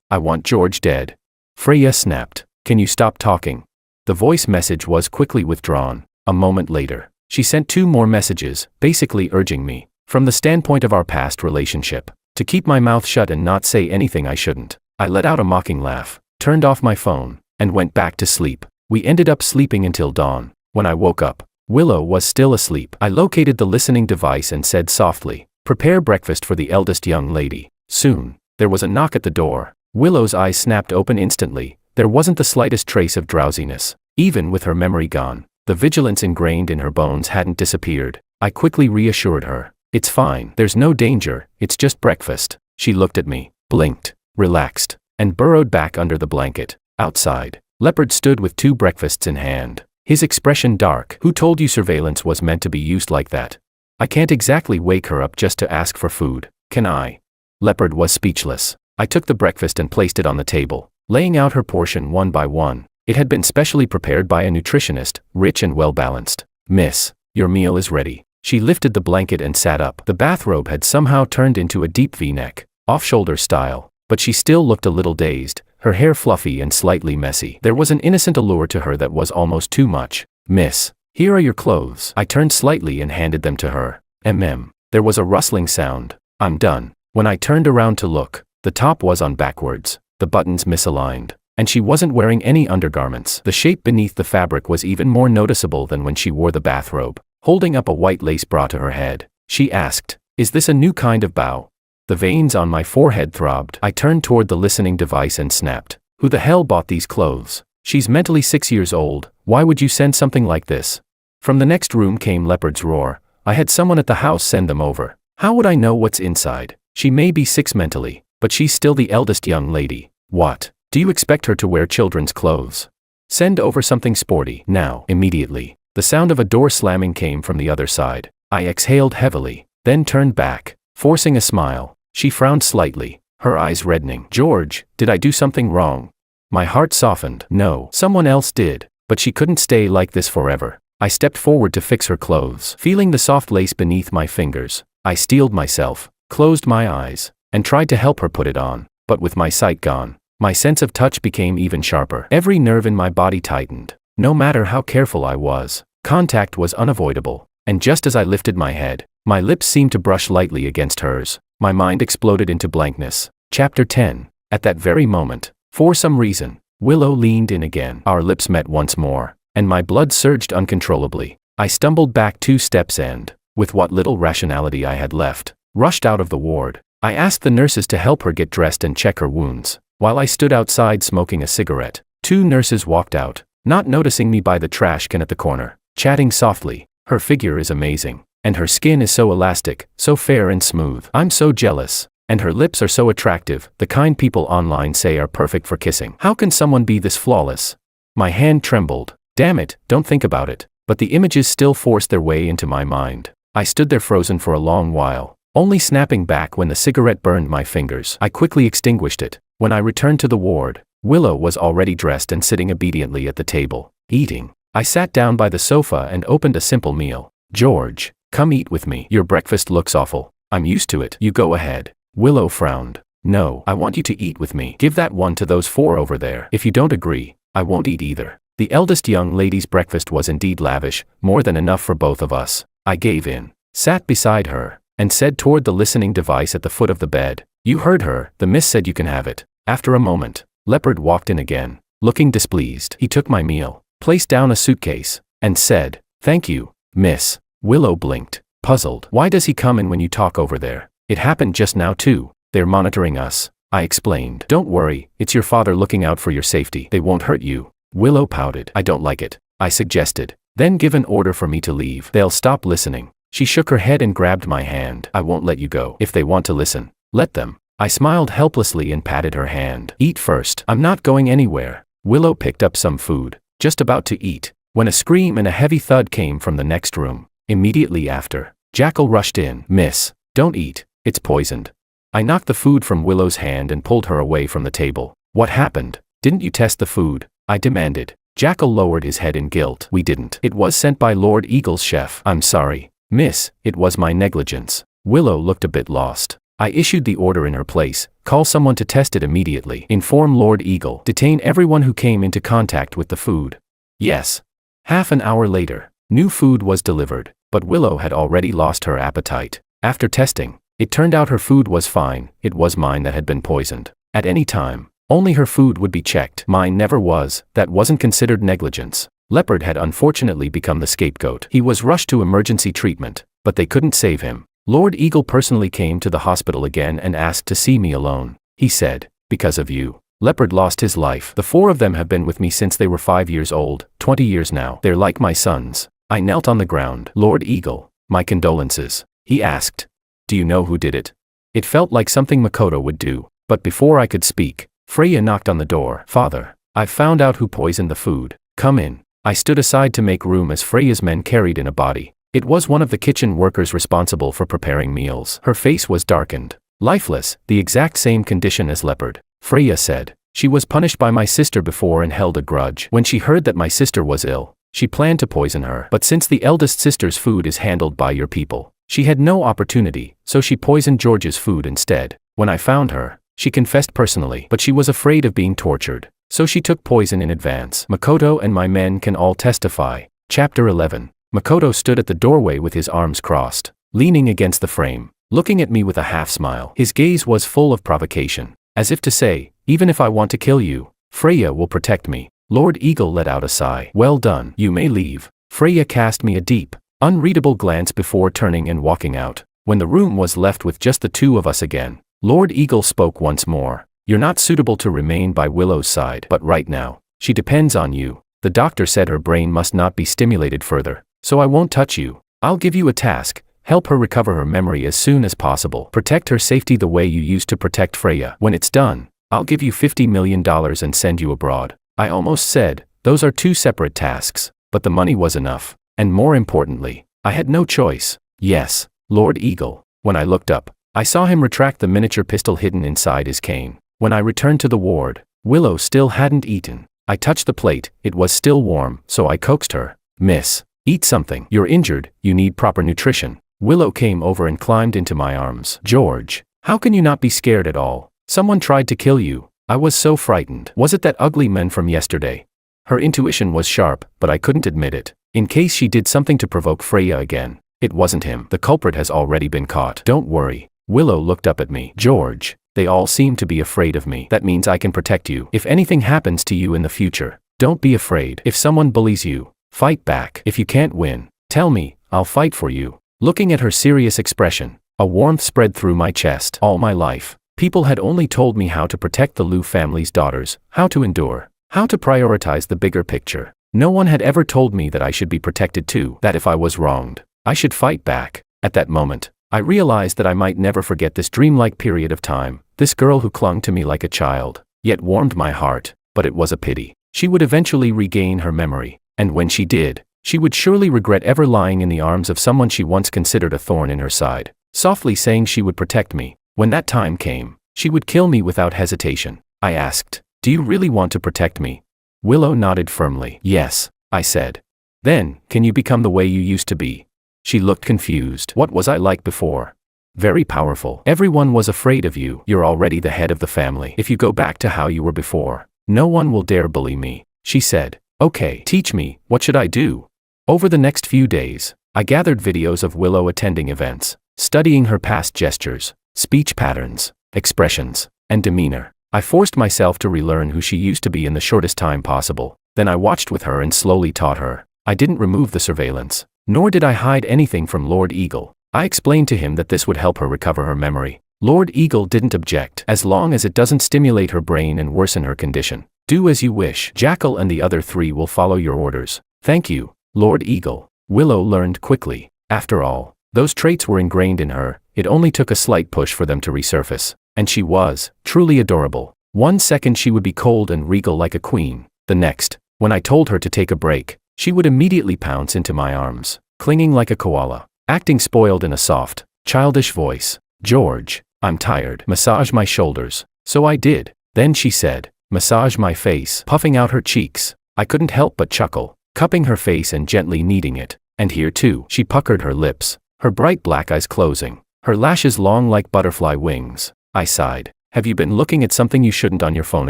I want George dead." Freya snapped. "Can you stop talking?" The voice message was quickly withdrawn. A moment later, she sent 2 more messages, basically urging me, from the standpoint of our past relationship, to keep my mouth shut and not say anything I shouldn't. I let out a mocking laugh, turned off my phone, and went back to sleep. We ended up sleeping until dawn. When I woke up, Willow was still asleep. I located the listening device and said softly, "Prepare breakfast for the eldest young lady." Soon, there was a knock at the door. Willow's eyes snapped open instantly. There wasn't the slightest trace of drowsiness. Even with her memory gone, the vigilance ingrained in her bones hadn't disappeared. I quickly reassured her. "It's fine. There's no danger. It's just breakfast." She looked at me, blinked, relaxed, and burrowed back under the blanket. Outside, Leopard stood with 2 breakfasts in hand, his expression dark. "Who told you surveillance was meant to be used like that? I can't exactly wake her up just to ask for food, can I?" Leopard was speechless. I took the breakfast and placed it on the table, laying out her portion one by one. It had been specially prepared by a nutritionist, rich and well-balanced. "Miss, your meal is ready." She lifted the blanket and sat up. The bathrobe had somehow turned into a deep V-neck, off-shoulder style, but she still looked a little dazed, her hair fluffy and slightly messy. There was an innocent allure to her that was almost too much. "Miss, here are your clothes." I turned slightly and handed them to her. There was a rustling sound. "I'm done." When I turned around to look, the top was on backwards, the buttons misaligned, and she wasn't wearing any undergarments. The shape beneath the fabric was even more noticeable than when she wore the bathrobe. Holding up a white lace bra to her head, she asked, "Is this a new kind of bow?" The veins on my forehead throbbed. I turned toward the listening device and snapped, "Who the hell bought these clothes? She's mentally 6 years old. Why would you send something like this?" From the next room came Leopard's roar. "I had someone at the house send them over. How would I know what's inside? She may be 6 mentally, but she's still the eldest young lady. What? Do you expect her to wear children's clothes? Send over something sporty, now, immediately." The sound of a door slamming came from the other side. I exhaled heavily, then turned back, forcing a smile. She frowned slightly, her eyes reddening. "George, did I do something wrong?" My heart softened. No, someone else did, but she couldn't stay like this forever. I stepped forward to fix her clothes. Feeling the soft lace beneath my fingers, I steeled myself, closed my eyes, and tried to help her put it on. But with my sight gone, my sense of touch became even sharper. Every nerve in my body tightened. No matter how careful I was, contact was unavoidable, and just as I lifted my head, my lips seemed to brush lightly against hers. My mind exploded into blankness. Chapter 10. At that very moment, for some reason, Willow leaned in again. Our lips met once more, and my blood surged uncontrollably. I stumbled back 2 steps and, with what little rationality I had left, rushed out of the ward. I asked the nurses to help her get dressed and check her wounds. While I stood outside smoking a cigarette, 2 nurses walked out, not noticing me by the trash can at the corner, chatting softly. "Her figure is amazing, and her skin is so elastic, so fair and smooth. I'm so jealous. And her lips are so attractive, the kind people online say are perfect for kissing. How can someone be this flawless?" My hand trembled. Damn it, don't think about it. But the images still forced their way into my mind. I stood there frozen for a long while, only snapping back when the cigarette burned my fingers. I quickly extinguished it. When I returned to the ward, Willow was already dressed and sitting obediently at the table, eating. I sat down by the sofa and opened a simple meal. George, come eat with me. Your breakfast looks awful. I'm used to it. You go ahead. Willow frowned. No, I want you to eat with me. Give that one to those 4 over there. If you don't agree, I won't eat either. The eldest young lady's breakfast was indeed lavish, more than enough for both of us. I gave in, sat beside her, and said toward the listening device at the foot of the bed, "You heard her, the miss said you can have it." After a moment, Leopard walked in again, looking displeased. He took my meal, placed down a suitcase, and said, "Thank you, miss." Willow blinked, puzzled. "Why does he come in when you talk over there?" "It happened just now too. They're monitoring us," I explained. "Don't worry, it's your father looking out for your safety. They won't hurt you." Willow pouted. "I don't like it," I suggested. "Then give an order for me to leave. They'll stop listening." She shook her head and grabbed my hand. "I won't let you go. If they want to listen, let them." I smiled helplessly and patted her hand. "Eat first." "I'm not going anywhere." Willow picked up some food, just about to eat, when a scream and a heavy thud came from the next room. Immediately after, Jackal rushed in. "Miss, don't eat. It's poisoned." I knocked the food from Willow's hand and pulled her away from the table. "What happened? Didn't you test the food?" I demanded. Jackal lowered his head in guilt. "We didn't. It was sent by Lord Eagle's chef." "I'm sorry, miss, it was my negligence." Willow looked a bit lost. I issued the order in her place. "Call someone to test it immediately. Inform Lord Eagle. Detain everyone who came into contact with the food." "Yes." Half an hour later, new food was delivered, but Willow had already lost her appetite. After testing, it turned out her food was fine. It was mine that had been poisoned. At any time, only her food would be checked. Mine never was. That wasn't considered negligence. Leopard had unfortunately become the scapegoat. He was rushed to emergency treatment, but they couldn't save him. Lord Eagle personally came to the hospital again and asked to see me alone. He said, "Because of you, Leopard lost his life. The 4 of them have been with me since they were 5 years old, 20 years now. They're like my sons." I knelt on the ground. "Lord Eagle, my condolences." He asked, "Do you know who did it?" It felt like something Makoto would do, but before I could speak, Freya knocked on the door. "Father, I've found out who poisoned the food. Come in." I stood aside to make room as Freya's men carried in a body. It was one of the kitchen workers responsible for preparing meals. Her face was darkened, lifeless, the exact same condition as Leopard. Freya said, "She was punished by my sister before and held a grudge. When she heard that my sister was ill, she planned to poison her. But since the eldest sister's food is handled by your people, she had no opportunity, so she poisoned George's food instead. When I found her, she confessed personally, but she was afraid of being tortured, so she took poison in advance. Makoto and my men can all testify." Chapter 11. Makoto stood at the doorway with his arms crossed, leaning against the frame, looking at me with a half-smile. His gaze was full of provocation, as if to say, "Even if I want to kill you, Freya will protect me." Lord Eagle let out a sigh. "Well done. You may leave." Freya cast me a deep, unreadable glance before turning and walking out. When the room was left with just the 2 of us again, Lord Eagle spoke once more. "You're not suitable to remain by Willow's side, but right now, she depends on you. The doctor said her brain must not be stimulated further, so I won't touch you. I'll give you a task. Help her recover her memory as soon as possible. Protect her safety the way you used to protect Freya. When it's done, I'll give you $50 million and send you abroad." I almost said, "Those are 2 separate tasks," but the money was enough, and more importantly, I had no choice. "Yes, Lord Eagle." When I looked up, I saw him retract the miniature pistol hidden inside his cane. When I returned to the ward, Willow still hadn't eaten. I touched the plate. It was still warm, so I coaxed her. "Miss, eat something. You're injured. You need proper nutrition." Willow came over and climbed into my arms. "George, how can you not be scared at all? Someone tried to kill you." I was so frightened. "Was it that ugly man from yesterday?" Her intuition was sharp, but I couldn't admit it. In case she did something to provoke Freya again. It wasn't him. The culprit has already been caught. "Don't worry." Willow looked up at me. "George, they all seem to be afraid of me. That means I can protect you. If anything happens to you in the future, don't be afraid. If someone bullies you, fight back. If you can't win, tell me, I'll fight for you." Looking at her serious expression, a warmth spread through my chest. All my life, people had only told me how to protect the Liu family's daughters, how to endure, how to prioritize the bigger picture. No one had ever told me that I should be protected too, that if I was wronged, I should fight back. At that moment, I realized that I might never forget this dreamlike period of time, this girl who clung to me like a child, yet warmed my heart, but it was a pity. She would eventually regain her memory, and when she did, she would surely regret ever lying in the arms of someone she once considered a thorn in her side, softly saying she would protect me. When that time came, she would kill me without hesitation. I asked, Do you really want to protect me? Willow nodded firmly. Yes, I said. Then, can you become the way you used to be? She looked confused. What was I like before? Very powerful. Everyone was afraid of you. You're already the head of the family. If you go back to how you were before, no one will dare bully me, she said. Okay, teach me, what should I do? Over the next few days, I gathered videos of Willow attending events, studying her past gestures, speech patterns, expressions, and demeanor. I forced myself to relearn who she used to be in the shortest time possible. Then I watched with her and slowly taught her. I didn't remove the surveillance, nor did I hide anything from Lord Eagle. I explained to him that this would help her recover her memory. Lord Eagle didn't object, as long as it doesn't stimulate her brain and worsen her condition. Do as you wish. Jackal and the other three will follow your orders. Thank you, Lord Eagle. Willow learned quickly. After all, those traits were ingrained in her. It only took a slight push for them to resurface. And she was truly adorable. One second she would be cold and regal like a queen. The next, when I told her to take a break, she would immediately pounce into my arms, clinging like a koala, acting spoiled in a soft, childish voice. George, I'm tired. Massage my shoulders. So I did. Then she said, massage my face, puffing out her cheeks. I couldn't help but chuckle, cupping her face and gently kneading it. And here too, she puckered her lips, her bright black eyes closing, her lashes long like butterfly wings. I sighed. Have you been looking at something you shouldn't on your phone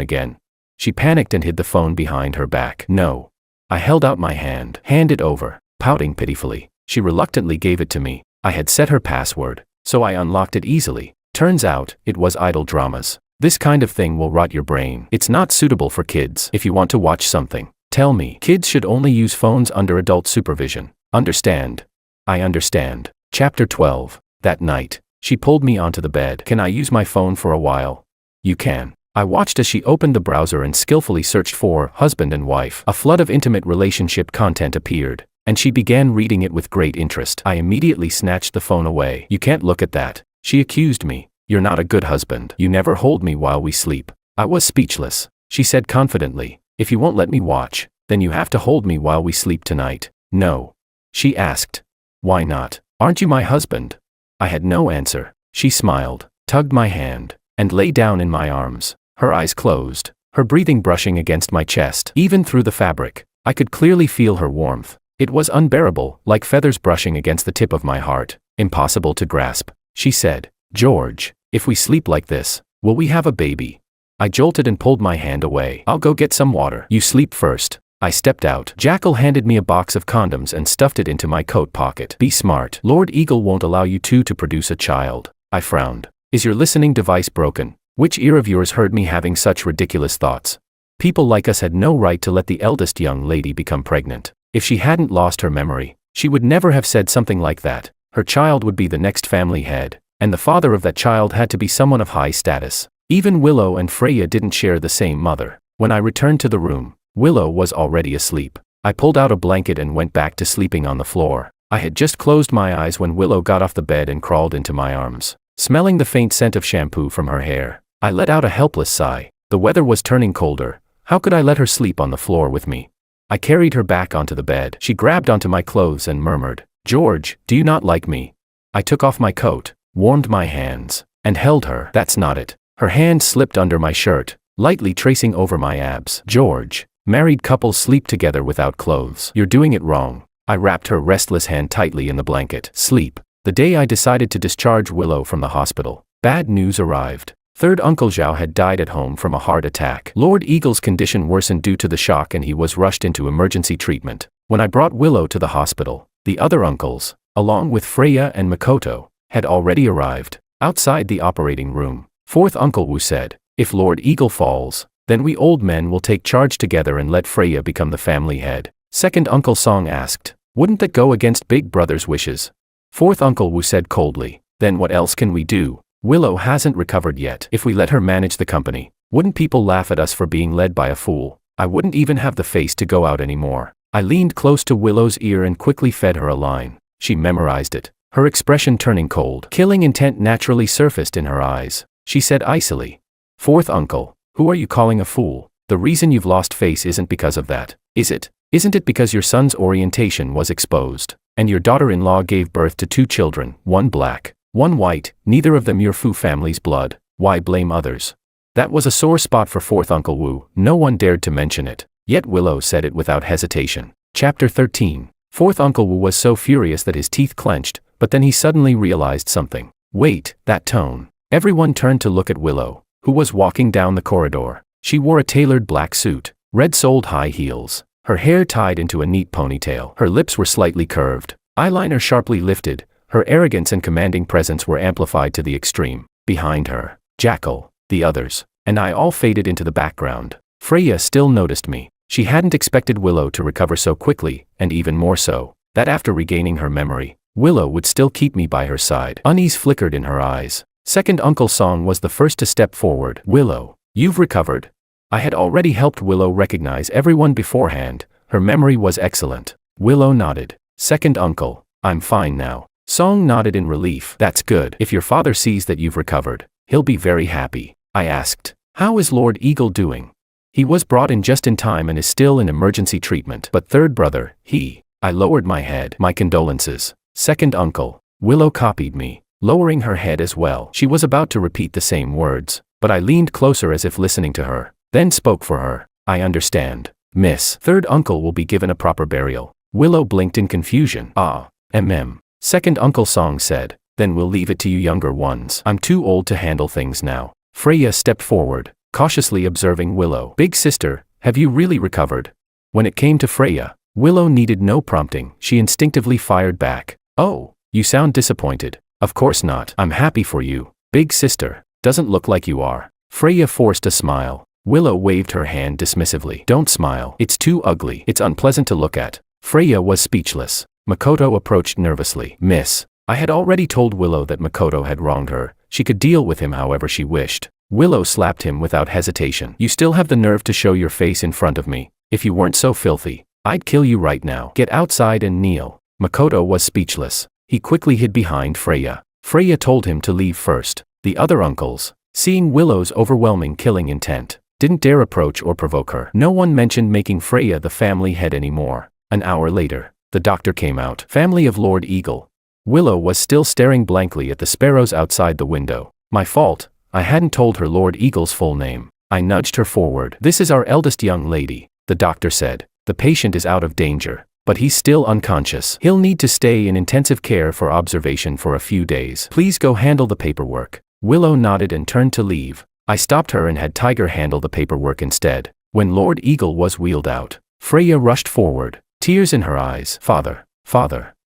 again? She panicked and hid the phone behind her back. No. I held out my hand. Hand it over. Pouting pitifully, she reluctantly gave it to me. I had set her password, so I unlocked it easily. Turns out, it was idle dramas. This kind of thing will rot your brain. It's not suitable for kids. If you want to watch something, tell me. Kids should only use phones under adult supervision. Understand? I understand. Chapter 12. That night, she pulled me onto the bed. Can I use my phone for a while? You can. I watched as she opened the browser and skillfully searched for husband and wife. A flood of intimate relationship content appeared, and she began reading it with great interest. I immediately snatched the phone away. You can't look at that, she accused me. You're not a good husband. You never hold me while we sleep. I was speechless. She said confidently, if you won't let me watch, then you have to hold me while we sleep tonight. No. She asked. Why not? Aren't you my husband? I had no answer. She smiled, tugged my hand, and lay down in my arms. Her eyes closed, her breathing brushing against my chest. Even through the fabric, I could clearly feel her warmth. It was unbearable, like feathers brushing against the tip of my heart. Impossible to grasp. She said, George, if we sleep like this, will we have a baby? I jolted and pulled my hand away. I'll go get some water. You sleep first. I stepped out. Jackal handed me a box of condoms and stuffed it into my coat pocket. Be smart. Lord Eagle won't allow you two to produce a child. I frowned. Is your listening device broken? Which ear of yours heard me having such ridiculous thoughts? People like us had no right to let the eldest young lady become pregnant. If she hadn't lost her memory, she would never have said something like that. Her child would be the next family head, and the father of that child had to be someone of high status. Even Willow and Freya didn't share the same mother. When I returned to the room, Willow was already asleep. I pulled out a blanket and went back to sleeping on the floor. I had just closed my eyes when Willow got off the bed and crawled into my arms. Smelling the faint scent of shampoo from her hair, I let out a helpless sigh. The weather was turning colder. How could I let her sleep on the floor with me? I carried her back onto the bed. She grabbed onto my clothes and murmured, George, do you not like me? I took off my coat, warmed my hands, and held her. That's not it. Her hand slipped under my shirt, lightly tracing over my abs. George, married couples sleep together without clothes. You're doing it wrong. I wrapped her restless hand tightly in the blanket. Sleep. The day I decided to discharge Willow from the hospital, bad news arrived. Third Uncle Zhao had died at home from a heart attack. Lord Eagle's condition worsened due to the shock and he was rushed into emergency treatment. When I brought Willow to the hospital, the other uncles, along with Freya and Makoto, had already arrived. Outside the operating room, fourth Uncle Wu said, if Lord Eagle falls, then we old men will take charge together and let Freya become the family head. Second Uncle Song asked, wouldn't that go against Big Brother's wishes? Fourth Uncle Wu said coldly, then what else can we do? Willow hasn't recovered yet. If we let her manage the company, wouldn't people laugh at us for being led by a fool? I wouldn't even have the face to go out anymore. I leaned close to Willow's ear and quickly fed her a line. She memorized it, her expression turning cold. Killing intent naturally surfaced in her eyes. She said icily, Fourth Uncle, who are you calling a fool? The reason you've lost face isn't because of that, is it? Isn't it because your son's orientation was exposed, and your daughter-in-law gave birth to 2 children, one black, one white, neither of them your Fu family's blood? Why blame others? That was a sore spot for fourth Uncle Wu. No one dared to mention it. Yet Willow said it without hesitation. Chapter 13. Fourth Uncle Wu was so furious that his teeth clenched, but then he suddenly realized something. Wait, that tone. Everyone turned to look at Willow, who was walking down the corridor. She wore a tailored black suit, red-soled high heels, her hair tied into a neat ponytail. Her lips were slightly curved, eyeliner sharply lifted. Her arrogance and commanding presence were amplified to the extreme. Behind her, Jackal, the others, and I all faded into the background. Freya still noticed me. She hadn't expected Willow to recover so quickly, and even more so, that after regaining her memory, Willow would still keep me by her side. Unease flickered in her eyes. Second Uncle Song was the first to step forward. Willow, you've recovered. I had already helped Willow recognize everyone beforehand. Her memory was excellent. Willow nodded. Second Uncle, I'm fine now. Song nodded in relief. That's good. If your father sees that you've recovered, he'll be very happy. I asked, how is Lord Eagle doing? He was brought in just in time and is still in emergency treatment. But third brother, I lowered my head. My condolences. Second Uncle. Willow copied me, lowering her head as well. She was about to repeat the same words, but I leaned closer as if listening to her, then spoke for her. I understand, miss. Third Uncle will be given a proper burial. Willow blinked in confusion. Second Uncle Song said, then we'll leave it to you younger ones. I'm too old to handle things now. Freya stepped forward, cautiously observing Willow. Big sister, have you really recovered? When it came to Freya, Willow needed no prompting. She instinctively fired back. Oh, you sound disappointed. Of course not. I'm happy for you. Big sister, doesn't look like you are. Freya forced a smile. Willow waved her hand dismissively. Don't smile. It's too ugly. It's unpleasant to look at. Freya was speechless. Makoto approached nervously. Miss, I had already told Willow that Makoto had wronged her. She could deal with him however she wished. Willow slapped him without hesitation. You still have the nerve to show your face in front of me. If you weren't so filthy, I'd kill you right now. Get outside and kneel. Makoto was speechless. He quickly hid behind Freya. Freya told him to leave first. The other uncles, seeing Willow's overwhelming killing intent, didn't dare approach or provoke her. No one mentioned making Freya the family head anymore. An hour later, the doctor came out. Family of Lord Eagle. Willow was still staring blankly at the sparrows outside the window. My fault. I hadn't told her Lord Eagle's full name. I nudged her forward. This is our eldest young lady, the doctor said. The patient is out of danger, but he's still unconscious. He'll need to stay in intensive care for observation for a few days. Please go handle the paperwork. Willow nodded and turned to leave. I stopped her and had Tiger handle the paperwork instead. When Lord Eagle was wheeled out, Freya rushed forward, tears in her eyes. Father,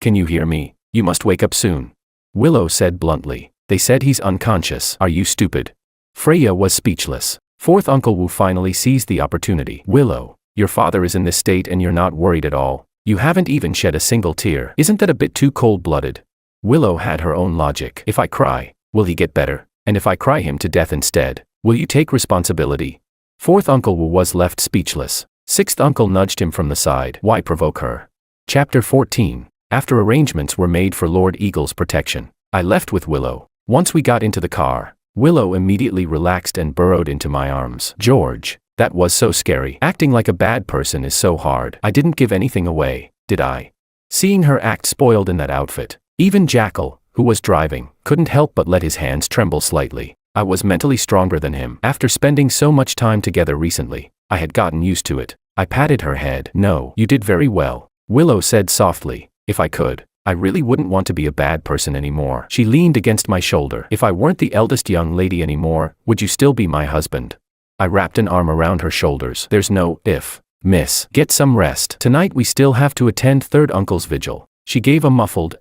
can you hear me? You must wake up soon. Willow said bluntly. They said he's unconscious. Are you stupid? Freya was speechless. Fourth Uncle Wu finally seized the opportunity. Willow, your father is in this state and you're not worried at all. You haven't even shed a single tear. Isn't that a bit too cold-blooded? Willow had her own logic. If I cry, will he get better? And if I cry him to death instead, will you take responsibility? Fourth Uncle Wu was left speechless. Sixth Uncle nudged him from the side. Why provoke her? Chapter 14. After arrangements were made for Lord Eagle's protection, I left with Willow. Once we got into the car, Willow immediately relaxed and burrowed into my arms. George, that was so scary. Acting like a bad person is so hard. I didn't give anything away, did I? Seeing her act spoiled in that outfit, even Jackal, who was driving, couldn't help but let his hands tremble slightly. I was mentally stronger than him. After spending so much time together recently, I had gotten used to it. I patted her head. No, you did very well, Willow said softly. If I could, I really wouldn't want to be a bad person anymore. She leaned against my shoulder. If I weren't the eldest young lady anymore, would you still be my husband? I wrapped an arm around her shoulders. There's no if, miss. Get some rest. Tonight we still have to attend third uncle's vigil. She gave a muffled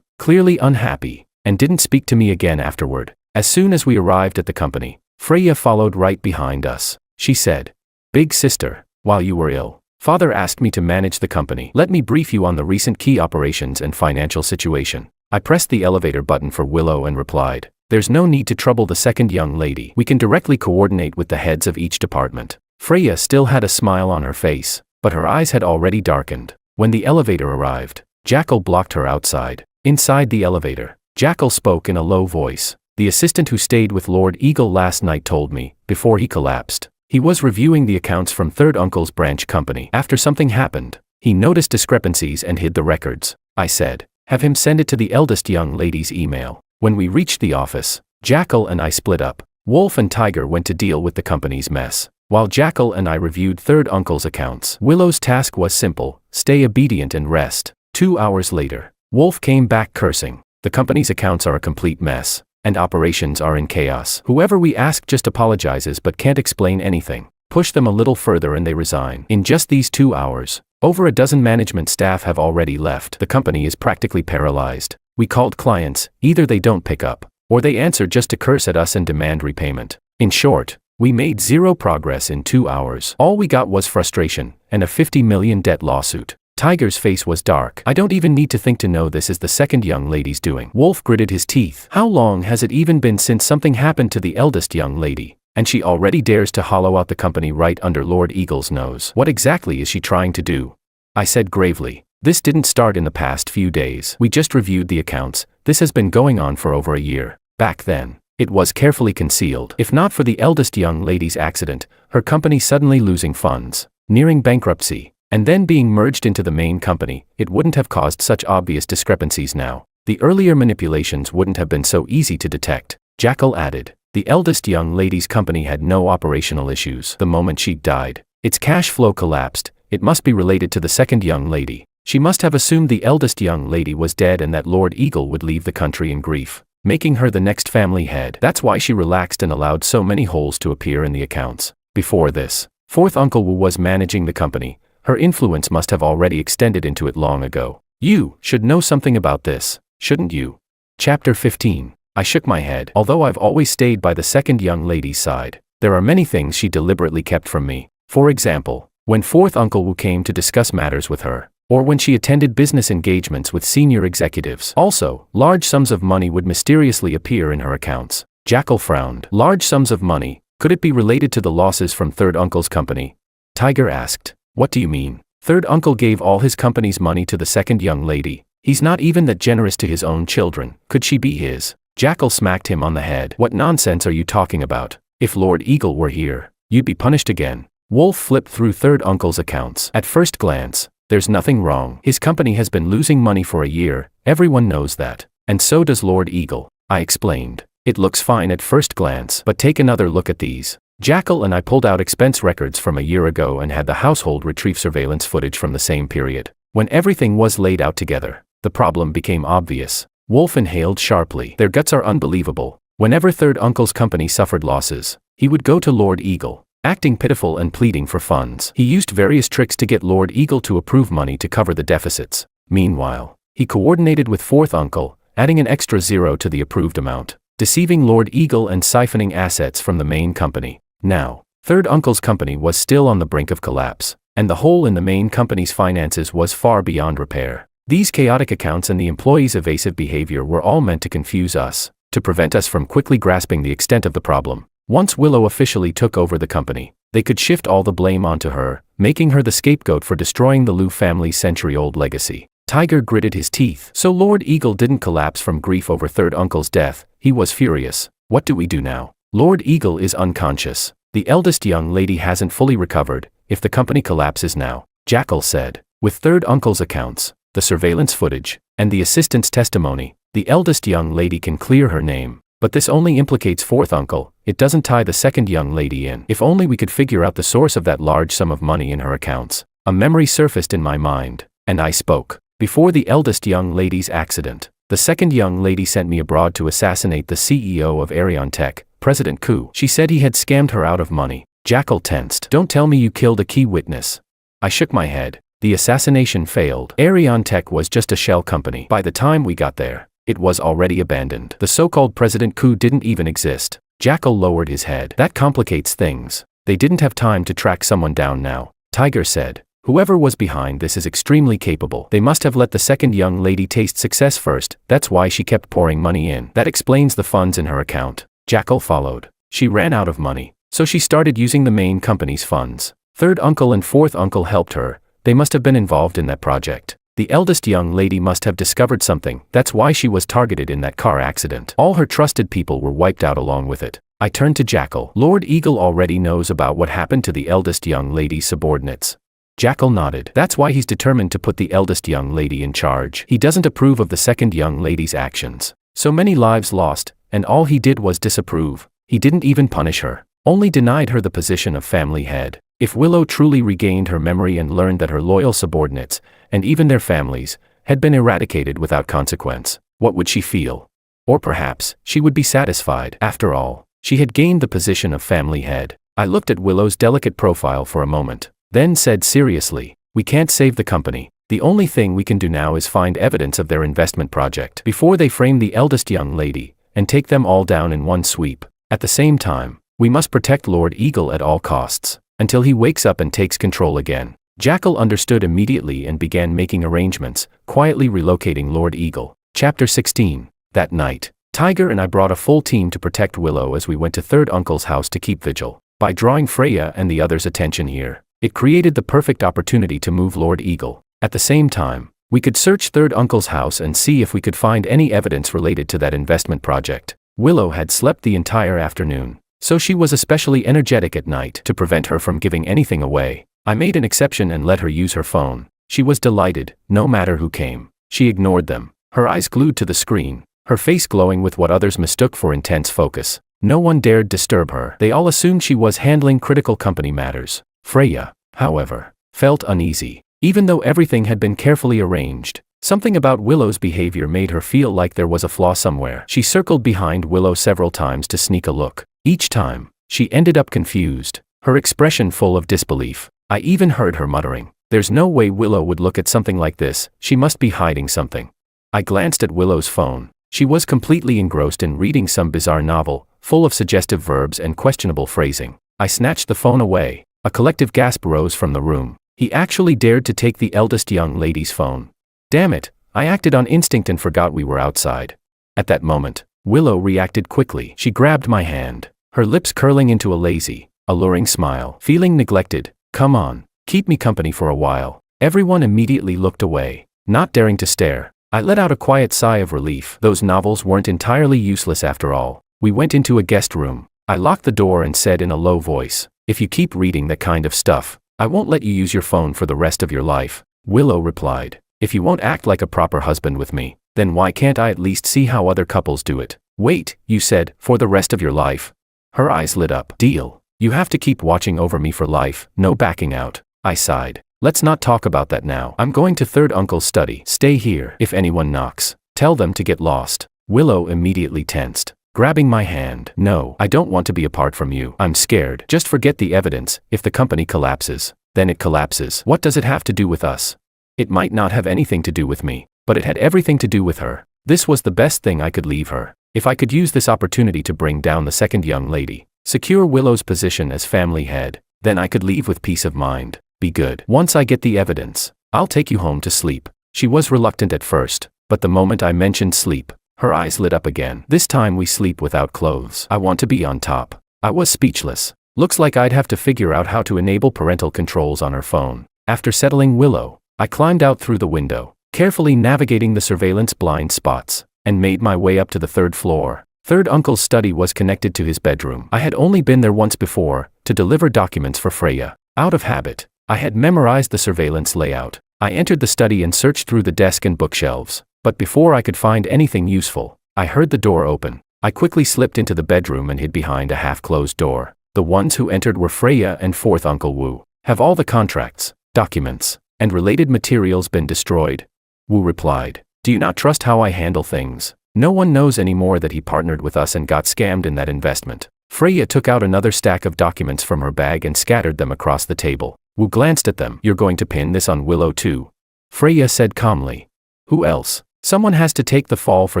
clearly unhappy, and didn't speak to me again afterward. As soon as we arrived at the company, Freya followed right behind us. She said, Big sister, while you were ill, Father asked me to manage the company. Let me brief you on the recent key operations and financial situation. I pressed the elevator button for Willow and replied, there's no need to trouble the second young lady. We can directly coordinate with the heads of each department. Freya still had a smile on her face, but her eyes had already darkened. When the elevator arrived, Jackal blocked her outside. Inside the elevator, Jackal spoke in a low voice. The assistant who stayed with Lord Eagle last night told me, before he collapsed, he was reviewing the accounts from third uncle's branch company. After something happened, he noticed discrepancies and hid the records. I said, have him send it to the eldest young lady's email. When we reached the office, Jackal and I split up. Wolf and Tiger went to deal with the company's mess, while Jackal and I reviewed third uncle's accounts. Willow's task was simple: stay obedient and rest. 2 hours later, Wolf came back cursing. The company's accounts are a complete mess, and operations are in chaos. Whoever we ask just apologizes but can't explain anything. Push them a little further and they resign. In just these 2 hours, over a dozen management staff have already left. The company is practically paralyzed. We called clients, either they don't pick up, or they answer just to curse at us and demand repayment. In short, we made zero progress in 2 hours. All we got was frustration and a $50 million debt lawsuit. Tiger's face was dark. I don't even need to think to know this is the second young lady's doing. Wolf gritted his teeth. How long has it even been since something happened to the eldest young lady? And she already dares to hollow out the company right under Lord Eagle's nose. What exactly is she trying to do? I said gravely. This didn't start in the past few days. We just reviewed the accounts. This has been going on for over a year. Back then, it was carefully concealed. If not for the eldest young lady's accident, her company suddenly losing funds, nearing bankruptcy, and then being merged into the main company, it wouldn't have caused such obvious discrepancies now. The earlier manipulations wouldn't have been so easy to detect. Jackal added. The eldest young lady's company had no operational issues the moment she died. Its cash flow collapsed. It must be related to the second young lady. She must have assumed the eldest young lady was dead and that Lord Eagle would leave the country in grief, making her the next family head. That's why she relaxed and allowed so many holes to appear in the accounts. Before this, fourth Uncle Wu was managing the company. Her influence must have already extended into it long ago. You should know something about this, shouldn't you? Chapter 15. I shook my head. Although I've always stayed by the second young lady's side, there are many things she deliberately kept from me. For example, when fourth Uncle Wu came to discuss matters with her, or when she attended business engagements with senior executives. Also, large sums of money would mysteriously appear in her accounts. Jackal frowned. Large sums of money? Could it be related to the losses from third uncle's company? Tiger asked. What do you mean? Third uncle gave all his company's money to the second young lady. He's not even that generous to his own children. Could she be his? Jackal smacked him on the head. What nonsense are you talking about? If Lord Eagle were here, you'd be punished again. Wolf flipped through third uncle's accounts. At first glance, there's nothing wrong. His company has been losing money for a year. Everyone knows that. And so does Lord Eagle. I explained. It looks fine at first glance, but take another look at these. Jackal and I pulled out expense records from a year ago and had the household retrieve surveillance footage from the same period. When everything was laid out together, the problem became obvious. Wolf inhaled sharply. Their guts are unbelievable. Whenever third uncle's company suffered losses, he would go to Lord Eagle, acting pitiful and pleading for funds. He used various tricks to get Lord Eagle to approve money to cover the deficits. Meanwhile, he coordinated with fourth uncle, adding an extra zero to the approved amount, deceiving Lord Eagle and siphoning assets from the main company. Now, third uncle's company was still on the brink of collapse, and the hole in the main company's finances was far beyond repair. These chaotic accounts and the employees' evasive behavior were all meant to confuse us, to prevent us from quickly grasping the extent of the problem. Once Willow officially took over the company, they could shift all the blame onto her, making her the scapegoat for destroying the Liu family's century-old legacy. Tiger gritted his teeth. So Lord Eagle didn't collapse from grief over third uncle's death. He was furious. What do we do now? Lord Eagle is unconscious. The eldest young lady hasn't fully recovered. If the company collapses now, Jackal said, with third uncle's accounts, the surveillance footage, and the assistant's testimony, the eldest young lady can clear her name. But this only implicates fourth uncle. It doesn't tie the second young lady in. If only we could figure out the source of that large sum of money in her accounts. A memory surfaced in my mind, and I spoke. Before the eldest young lady's accident, the second young lady sent me abroad to assassinate the CEO of Arion Tech, President Ku. She said he had scammed her out of money. Jackal tensed. Don't tell me you killed a key witness. I shook my head. The assassination failed. Arion Tech was just a shell company. By the time we got there, it was already abandoned. The so-called President Ku didn't even exist. Jackal lowered his head. That complicates things. They didn't have time to track someone down now. Tiger said. Whoever was behind this is extremely capable. They must have let the second young lady taste success first. That's why she kept pouring money in. That explains the funds in her account. Jackal followed. She ran out of money, so she started using the main company's funds. Third uncle and fourth uncle helped her. They must have been involved in that project. The eldest young lady must have discovered something. That's why she was targeted in that car accident. All her trusted people were wiped out along with it. I turned to Jackal. Lord Eagle already knows about what happened to the eldest young lady's subordinates. Jackal nodded. That's why he's determined to put the eldest young lady in charge. He doesn't approve of the second young lady's actions. So many lives lost, and all he did was disapprove. He didn't even punish her, only denied her the position of family head. If Willow truly regained her memory and learned that her loyal subordinates, and even their families, had been eradicated without consequence, what would she feel? Or perhaps, she would be satisfied. After all, she had gained the position of family head. I looked at Willow's delicate profile for a moment, then said seriously, "We can't save the company. The only thing we can do now is find evidence of their investment project before they frame the eldest young lady, and take them all down in one sweep. At the same time, we must protect Lord Eagle at all costs, until he wakes up and takes control again." Jackal understood immediately and began making arrangements, quietly relocating Lord Eagle. Chapter 16. That night, Tiger and I brought a full team to protect Willow as we went to Third Uncle's house to keep vigil. By drawing Freya and the others' attention here, it created the perfect opportunity to move Lord Eagle. At the same time, we could search Third Uncle's house and see if we could find any evidence related to that investment project. Willow had slept the entire afternoon, so she was especially energetic at night. To prevent her from giving anything away, I made an exception and let her use her phone. She was delighted, no matter who came. She ignored them, her eyes glued to the screen, her face glowing with what others mistook for intense focus. No one dared disturb her. They all assumed she was handling critical company matters. Freya, however, felt uneasy. Even though everything had been carefully arranged, something about Willow's behavior made her feel like there was a flaw somewhere. She circled behind Willow several times to sneak a look. Each time, she ended up confused, her expression full of disbelief. I even heard her muttering, "There's no way Willow would look at something like this, she must be hiding something." I glanced at Willow's phone. She was completely engrossed in reading some bizarre novel, full of suggestive verbs and questionable phrasing. I snatched the phone away. A collective gasp rose from the room. He actually dared to take the eldest young lady's phone. Damn it, I acted on instinct and forgot we were outside. At that moment, Willow reacted quickly. She grabbed my hand, her lips curling into a lazy, alluring smile. Feeling neglected, "Come on, keep me company for a while." Everyone immediately looked away, not daring to stare. I let out a quiet sigh of relief. Those novels weren't entirely useless after all. We went into a guest room. I locked the door and said in a low voice, "If you keep reading that kind of stuff, I won't let you use your phone for the rest of your life." Willow replied, "If you won't act like a proper husband with me, then why can't I at least see how other couples do it?" "Wait, you said, for the rest of your life?" Her eyes lit up. "Deal. You have to keep watching over me for life, no backing out." I sighed. "Let's not talk about that now. I'm going to Third Uncle's study. Stay here. If anyone knocks, tell them to get lost." Willow immediately tensed, grabbing my hand. "No, I don't want to be apart from you. I'm scared. Just forget the evidence. If the company collapses, then it collapses. What does it have to do with us?" It might not have anything to do with me, but it had everything to do with her. This was the best thing I could leave her. If I could use this opportunity to bring down the second young lady, secure Willow's position as family head, then I could leave with peace of mind. Be good. Once I get the evidence, I'll take you home to sleep. She was reluctant at first, but the moment I mentioned sleep, her eyes lit up again. "This time we sleep without clothes. I want to be on top." I was speechless. Looks like I'd have to figure out how to enable parental controls on her phone. After settling Willow, I climbed out through the window, carefully navigating the surveillance blind spots, and made my way up to the third floor. Third Uncle's study was connected to his bedroom. I had only been there once before, to deliver documents for Freya. Out of habit, I had memorized the surveillance layout. I entered the study and searched through the desk and bookshelves, but before I could find anything useful, I heard the door open. I quickly slipped into the bedroom and hid behind a half-closed door. The ones who entered were Freya and Fourth Uncle Wu. "Have all the contracts, documents, and related materials been destroyed?" Wu replied. "Do you not trust how I handle things? No one knows anymore that he partnered with us and got scammed in that investment." Freya took out another stack of documents from her bag and scattered them across the table. Wu glanced at them. "You're going to pin this on Willow too?" Freya said calmly. "Who else? Someone has to take the fall for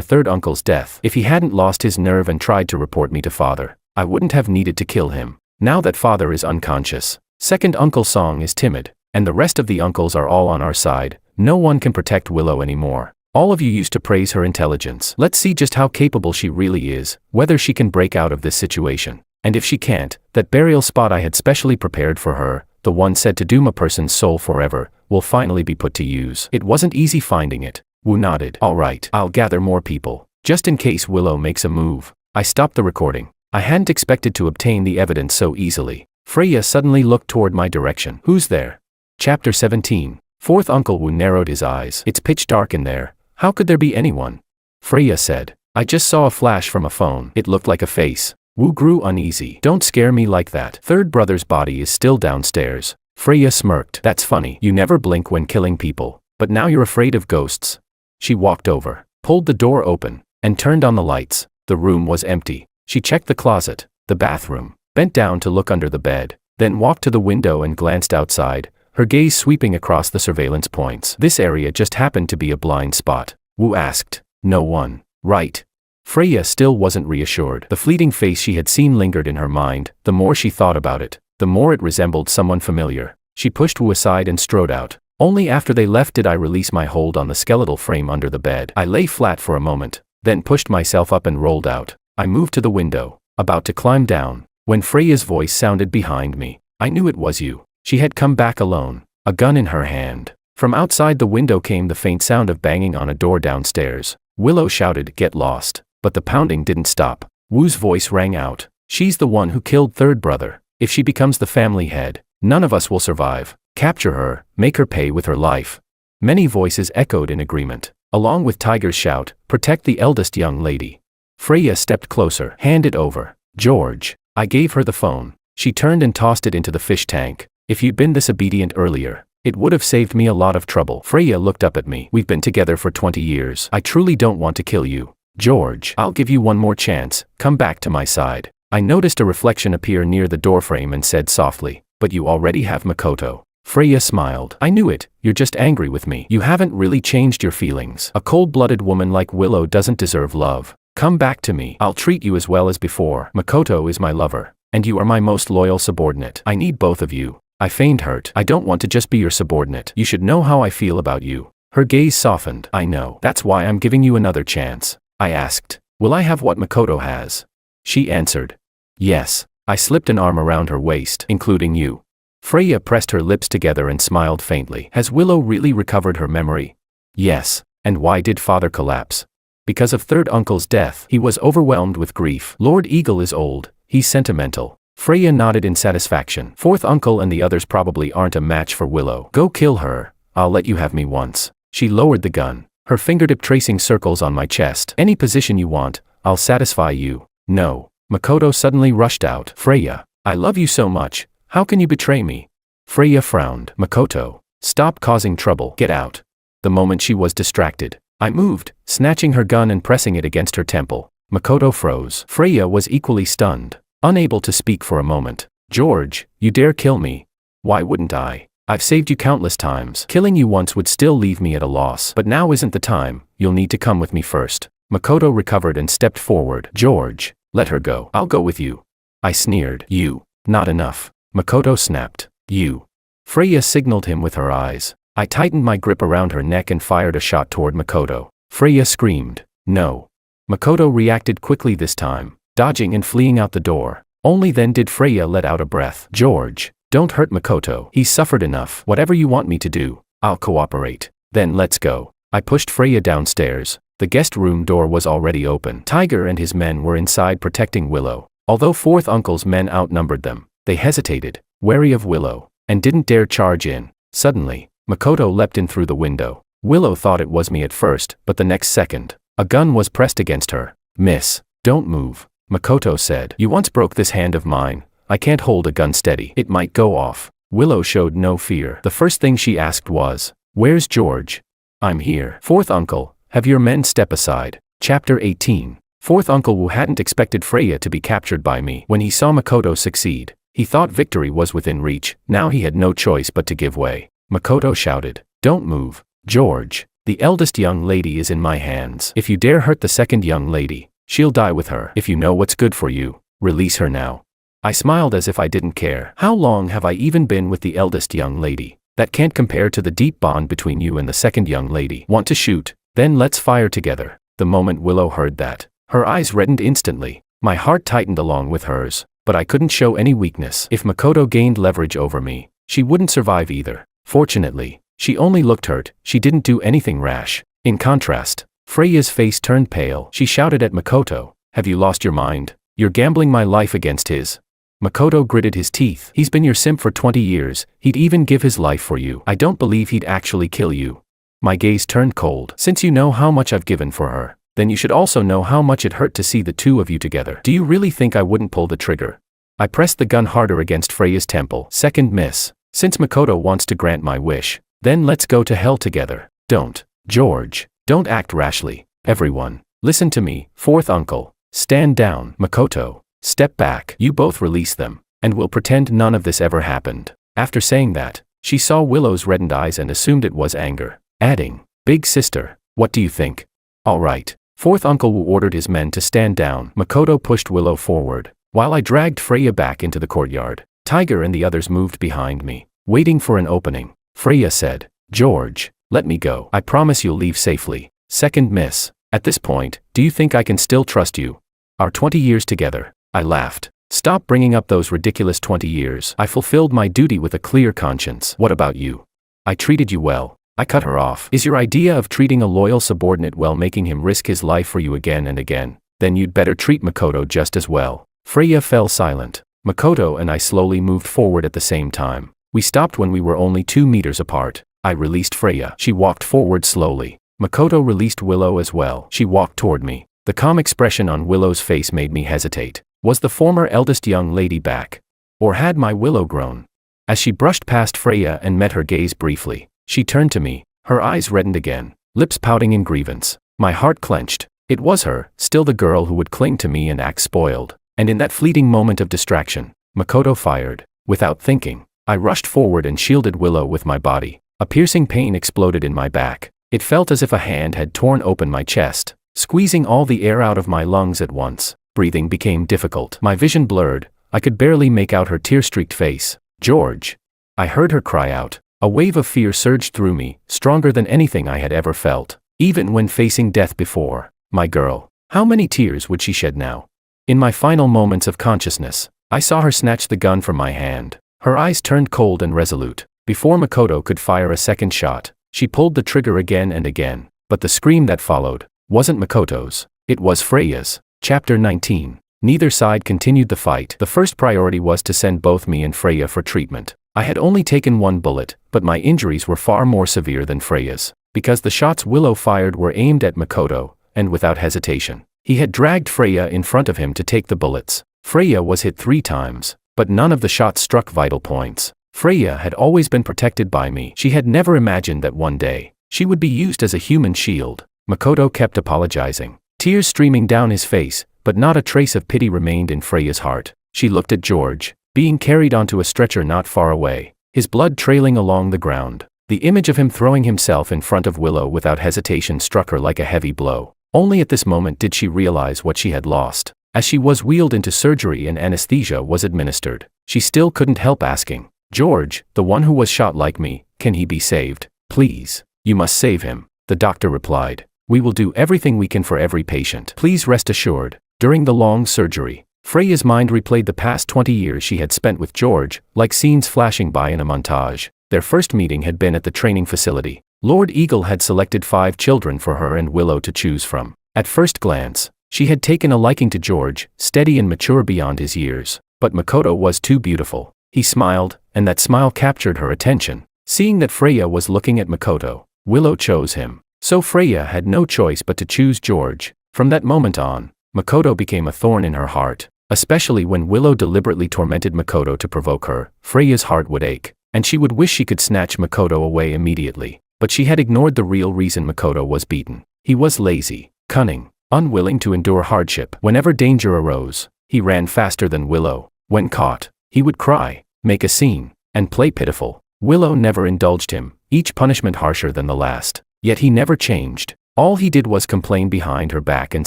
Third Uncle's death. If he hadn't lost his nerve and tried to report me to Father, I wouldn't have needed to kill him. Now that Father is unconscious, Second Uncle Song is timid, and the rest of the uncles are all on our side, no one can protect Willow anymore. All of you used to praise her intelligence. Let's see just how capable she really is, whether she can break out of this situation. And if she can't, that burial spot I had specially prepared for her, the one said to doom a person's soul forever, will finally be put to use." It wasn't easy finding it. Wu nodded. "All right, I'll gather more people, just in case Willow makes a move." I stopped the recording. I hadn't expected to obtain the evidence so easily. Freya suddenly looked toward my direction. "Who's there?" Chapter 17. Fourth Uncle Wu narrowed his eyes. "It's pitch dark in there. How could there be anyone?" Freya said. "I just saw a flash from a phone. It looked like a face." Wu grew uneasy. Don't scare me like that. Third brother's body is still downstairs. Freya smirked. That's funny. You never blink when killing people, but now you're afraid of ghosts. She walked over, pulled the door open, and turned on the lights. The room was empty. She checked the closet, the bathroom, bent down to look under the bed, then walked to the window and glanced outside, her gaze sweeping across the surveillance points. This area just happened to be a blind spot. Wu asked. No one, right? Freya still wasn't reassured. The fleeting face she had seen lingered in her mind. The more she thought about it, the more it resembled someone familiar. She pushed Wu aside and strode out. Only after they left did I release my hold on the skeletal frame under the bed. I lay flat for a moment, then pushed myself up and rolled out. I moved to the window, about to climb down, when Freya's voice sounded behind me. I knew it was you. She had come back alone, a gun in her hand. From outside the window came the faint sound of banging on a door downstairs. Willow shouted, "Get lost," but the pounding didn't stop. Wu's voice rang out. She's the one who killed third brother. If she becomes the family head, none of us will survive. Capture her, make her pay with her life. Many voices echoed in agreement, along with Tiger's shout, "Protect the eldest young lady." Freya stepped closer. "Hand it over, George." I gave her the phone. She turned and tossed it into the fish tank. If you'd been this obedient earlier, it would have saved me a lot of trouble. Freya looked up at me. We've been together for 20 years. I truly don't want to kill you, George. I'll give you one more chance. Come back to my side. I noticed a reflection appear near the doorframe and said softly, "But you already have Makoto." Freya smiled. "I knew it. You're just angry with me. You haven't really changed your feelings. A cold-blooded woman like Willow doesn't deserve love. Come back to me. I'll treat you as well as before. Makoto is my lover, and you are my most loyal subordinate. I need both of you." I feigned hurt. "I don't want to just be your subordinate. You should know how I feel about you." Her gaze softened. "I know. That's why I'm giving you another chance." I asked, "Will I have what Makoto has?" She answered, "Yes." I slipped an arm around her waist, "Including you." Freya pressed her lips together and smiled faintly. "Has Willow really recovered her memory?" "Yes." "And why did father collapse?" "Because of third uncle's death. He was overwhelmed with grief. Lord Eagle is old. He's sentimental." Freya nodded in satisfaction. "Fourth uncle and the others probably aren't a match for Willow. Go kill her. I'll let you have me once." She lowered the gun, her fingertip tracing circles on my chest. "Any position you want, I'll satisfy you." "No." Makoto suddenly rushed out. "Freya, I love you so much. How can you betray me?" Freya frowned. "Makoto, stop causing trouble. Get out." The moment she was distracted, I moved, snatching her gun and pressing it against her temple. Makoto froze. Freya was equally stunned, unable to speak for a moment. "George, you dare kill me?" "Why wouldn't I? I've saved you countless times. Killing you once would still leave me at a loss. But now isn't the time. You'll need to come with me first." Makoto recovered and stepped forward. "George, let her go. I'll go with you." I sneered. "You. Not enough." Makoto snapped. "You." Freya signaled him with her eyes. I tightened my grip around her neck and fired a shot toward Makoto. Freya screamed. "No." Makoto reacted quickly this time, dodging and fleeing out the door. Only then did Freya let out a breath. "George, don't hurt Makoto. He's suffered enough. Whatever you want me to do, I'll cooperate." "Then let's go." I pushed Freya downstairs. The guest room door was already open. Tiger and his men were inside protecting Willow. Although fourth uncle's men outnumbered them, they hesitated, wary of Willow, and didn't dare charge in. Suddenly, Makoto leapt in through the window. Willow thought it was me at first, but the next second, a gun was pressed against her. "Miss, don't move," Makoto said. "You once broke this hand of mine. I can't hold a gun steady. It might go off." Willow showed no fear. The first thing she asked was, "Where's George?" "I'm here." "Fourth uncle, have your men step aside." Chapter 18. Fourth Uncle Wu hadn't expected Freya to be captured by me. When he saw Makoto succeed, he thought victory was within reach. Now he had no choice but to give way. Makoto shouted, "Don't move, George. The eldest young lady is in my hands. If you dare hurt the second young lady, she'll die with her. If you know what's good for you, release her now." I smiled as if I didn't care. "How long have I even been with the eldest young lady? That can't compare to the deep bond between you and the second young lady. Want to shoot? Then let's fire together." The moment Willow heard that, her eyes reddened instantly. My heart tightened along with hers, but I couldn't show any weakness. If Makoto gained leverage over me, she wouldn't survive either. Fortunately, she only looked hurt. She didn't do anything rash. In contrast, Freya's face turned pale. She shouted at Makoto, "Have you lost your mind? You're gambling my life against his." Makoto gritted his teeth. "He's been your simp for 20 years. He'd even give his life for you. I don't believe he'd actually kill you." My gaze turned cold. "Since you know how much I've given for her, then you should also know how much it hurt to see the two of you together. Do you really think I wouldn't pull the trigger? I pressed the gun harder against Freya's temple. Second miss. Since Makoto wants to grant my wish, then let's go to hell together. Don't. George. Don't act rashly. Everyone. Listen to me. Fourth uncle. Stand down. Makoto. Step back. You both release them, and we'll pretend none of this ever happened. After saying that, she saw Willow's reddened eyes and assumed it was anger, adding, Big sister, what do you think? All right. Fourth uncle ordered his men to stand down. Makoto pushed Willow forward, while I dragged Freya back into the courtyard. Tiger and the others moved behind me, waiting for an opening. Freya said, George, let me go. I promise you'll leave safely. Second miss. At this point, do you think I can still trust you? Our 20 years together. I laughed. Stop bringing up those ridiculous 20 years. I fulfilled my duty with a clear conscience. What about you? I treated you well. I cut her off. Is your idea of treating a loyal subordinate well making him risk his life for you again and again? Then you'd better treat Makoto just as well. Freya fell silent. Makoto and I slowly moved forward at the same time. We stopped when we were only 2 meters apart. I released Freya. She walked forward slowly. Makoto released Willow as well. She walked toward me. The calm expression on Willow's face made me hesitate. Was the former eldest young lady back? Or had my Willow grown? As she brushed past Freya and met her gaze briefly, she turned to me, her eyes reddened again, lips pouting in grievance. My heart clenched. It was her, still the girl who would cling to me and act spoiled. And in that fleeting moment of distraction, Makoto fired. Without thinking, I rushed forward and shielded Willow with my body. A piercing pain exploded in my back. It felt as if a hand had torn open my chest, squeezing all the air out of my lungs at once. Breathing became difficult. My vision blurred. I could barely make out her tear-streaked face. George. I heard her cry out. A wave of fear surged through me, stronger than anything I had ever felt, even when facing death before. My girl. How many tears would she shed now? In my final moments of consciousness, I saw her snatch the gun from my hand. Her eyes turned cold and resolute. Before Makoto could fire a second shot, she pulled the trigger again and again. But the scream that followed wasn't Makoto's. It was Freya's. Chapter 19. Neither side continued the fight. The first priority was to send both me and Freya for treatment. I had only taken 1 bullet, but my injuries were far more severe than Freya's, because the shots Willow fired were aimed at Makoto, and without hesitation. He had dragged Freya in front of him to take the bullets. Freya was hit 3 times, but none of the shots struck vital points. Freya had always been protected by me. She had never imagined that one day, she would be used as a human shield. Makoto kept apologizing, tears streaming down his face, but not a trace of pity remained in Freya's heart. She looked at George, being carried onto a stretcher not far away, his blood trailing along the ground. The image of him throwing himself in front of Willow without hesitation struck her like a heavy blow. Only at this moment did she realize what she had lost. As she was wheeled into surgery and anesthesia was administered, she still couldn't help asking, George, the one who was shot like me, can he be saved? Please. You must save him. The doctor replied. We will do everything we can for every patient. Please rest assured. During the long surgery, Freya's mind replayed the past 20 years she had spent with George, like scenes flashing by in a montage. Their first meeting had been at the training facility. Lord Eagle had selected 5 children for her and Willow to choose from. At first glance, she had taken a liking to George, steady and mature beyond his years. But Makoto was too beautiful. He smiled, and that smile captured her attention. Seeing that Freya was looking at Makoto, Willow chose him. So Freya had no choice but to choose George. From that moment on, Makoto became a thorn in her heart. Especially when Willow deliberately tormented Makoto to provoke her, Freya's heart would ache, and she would wish she could snatch Makoto away immediately. But she had ignored the real reason Makoto was beaten. He was lazy, cunning, unwilling to endure hardship. Whenever danger arose, he ran faster than Willow. When caught, he would cry, make a scene, and play pitiful. Willow never indulged him, each punishment harsher than the last. Yet he never changed. All he did was complain behind her back and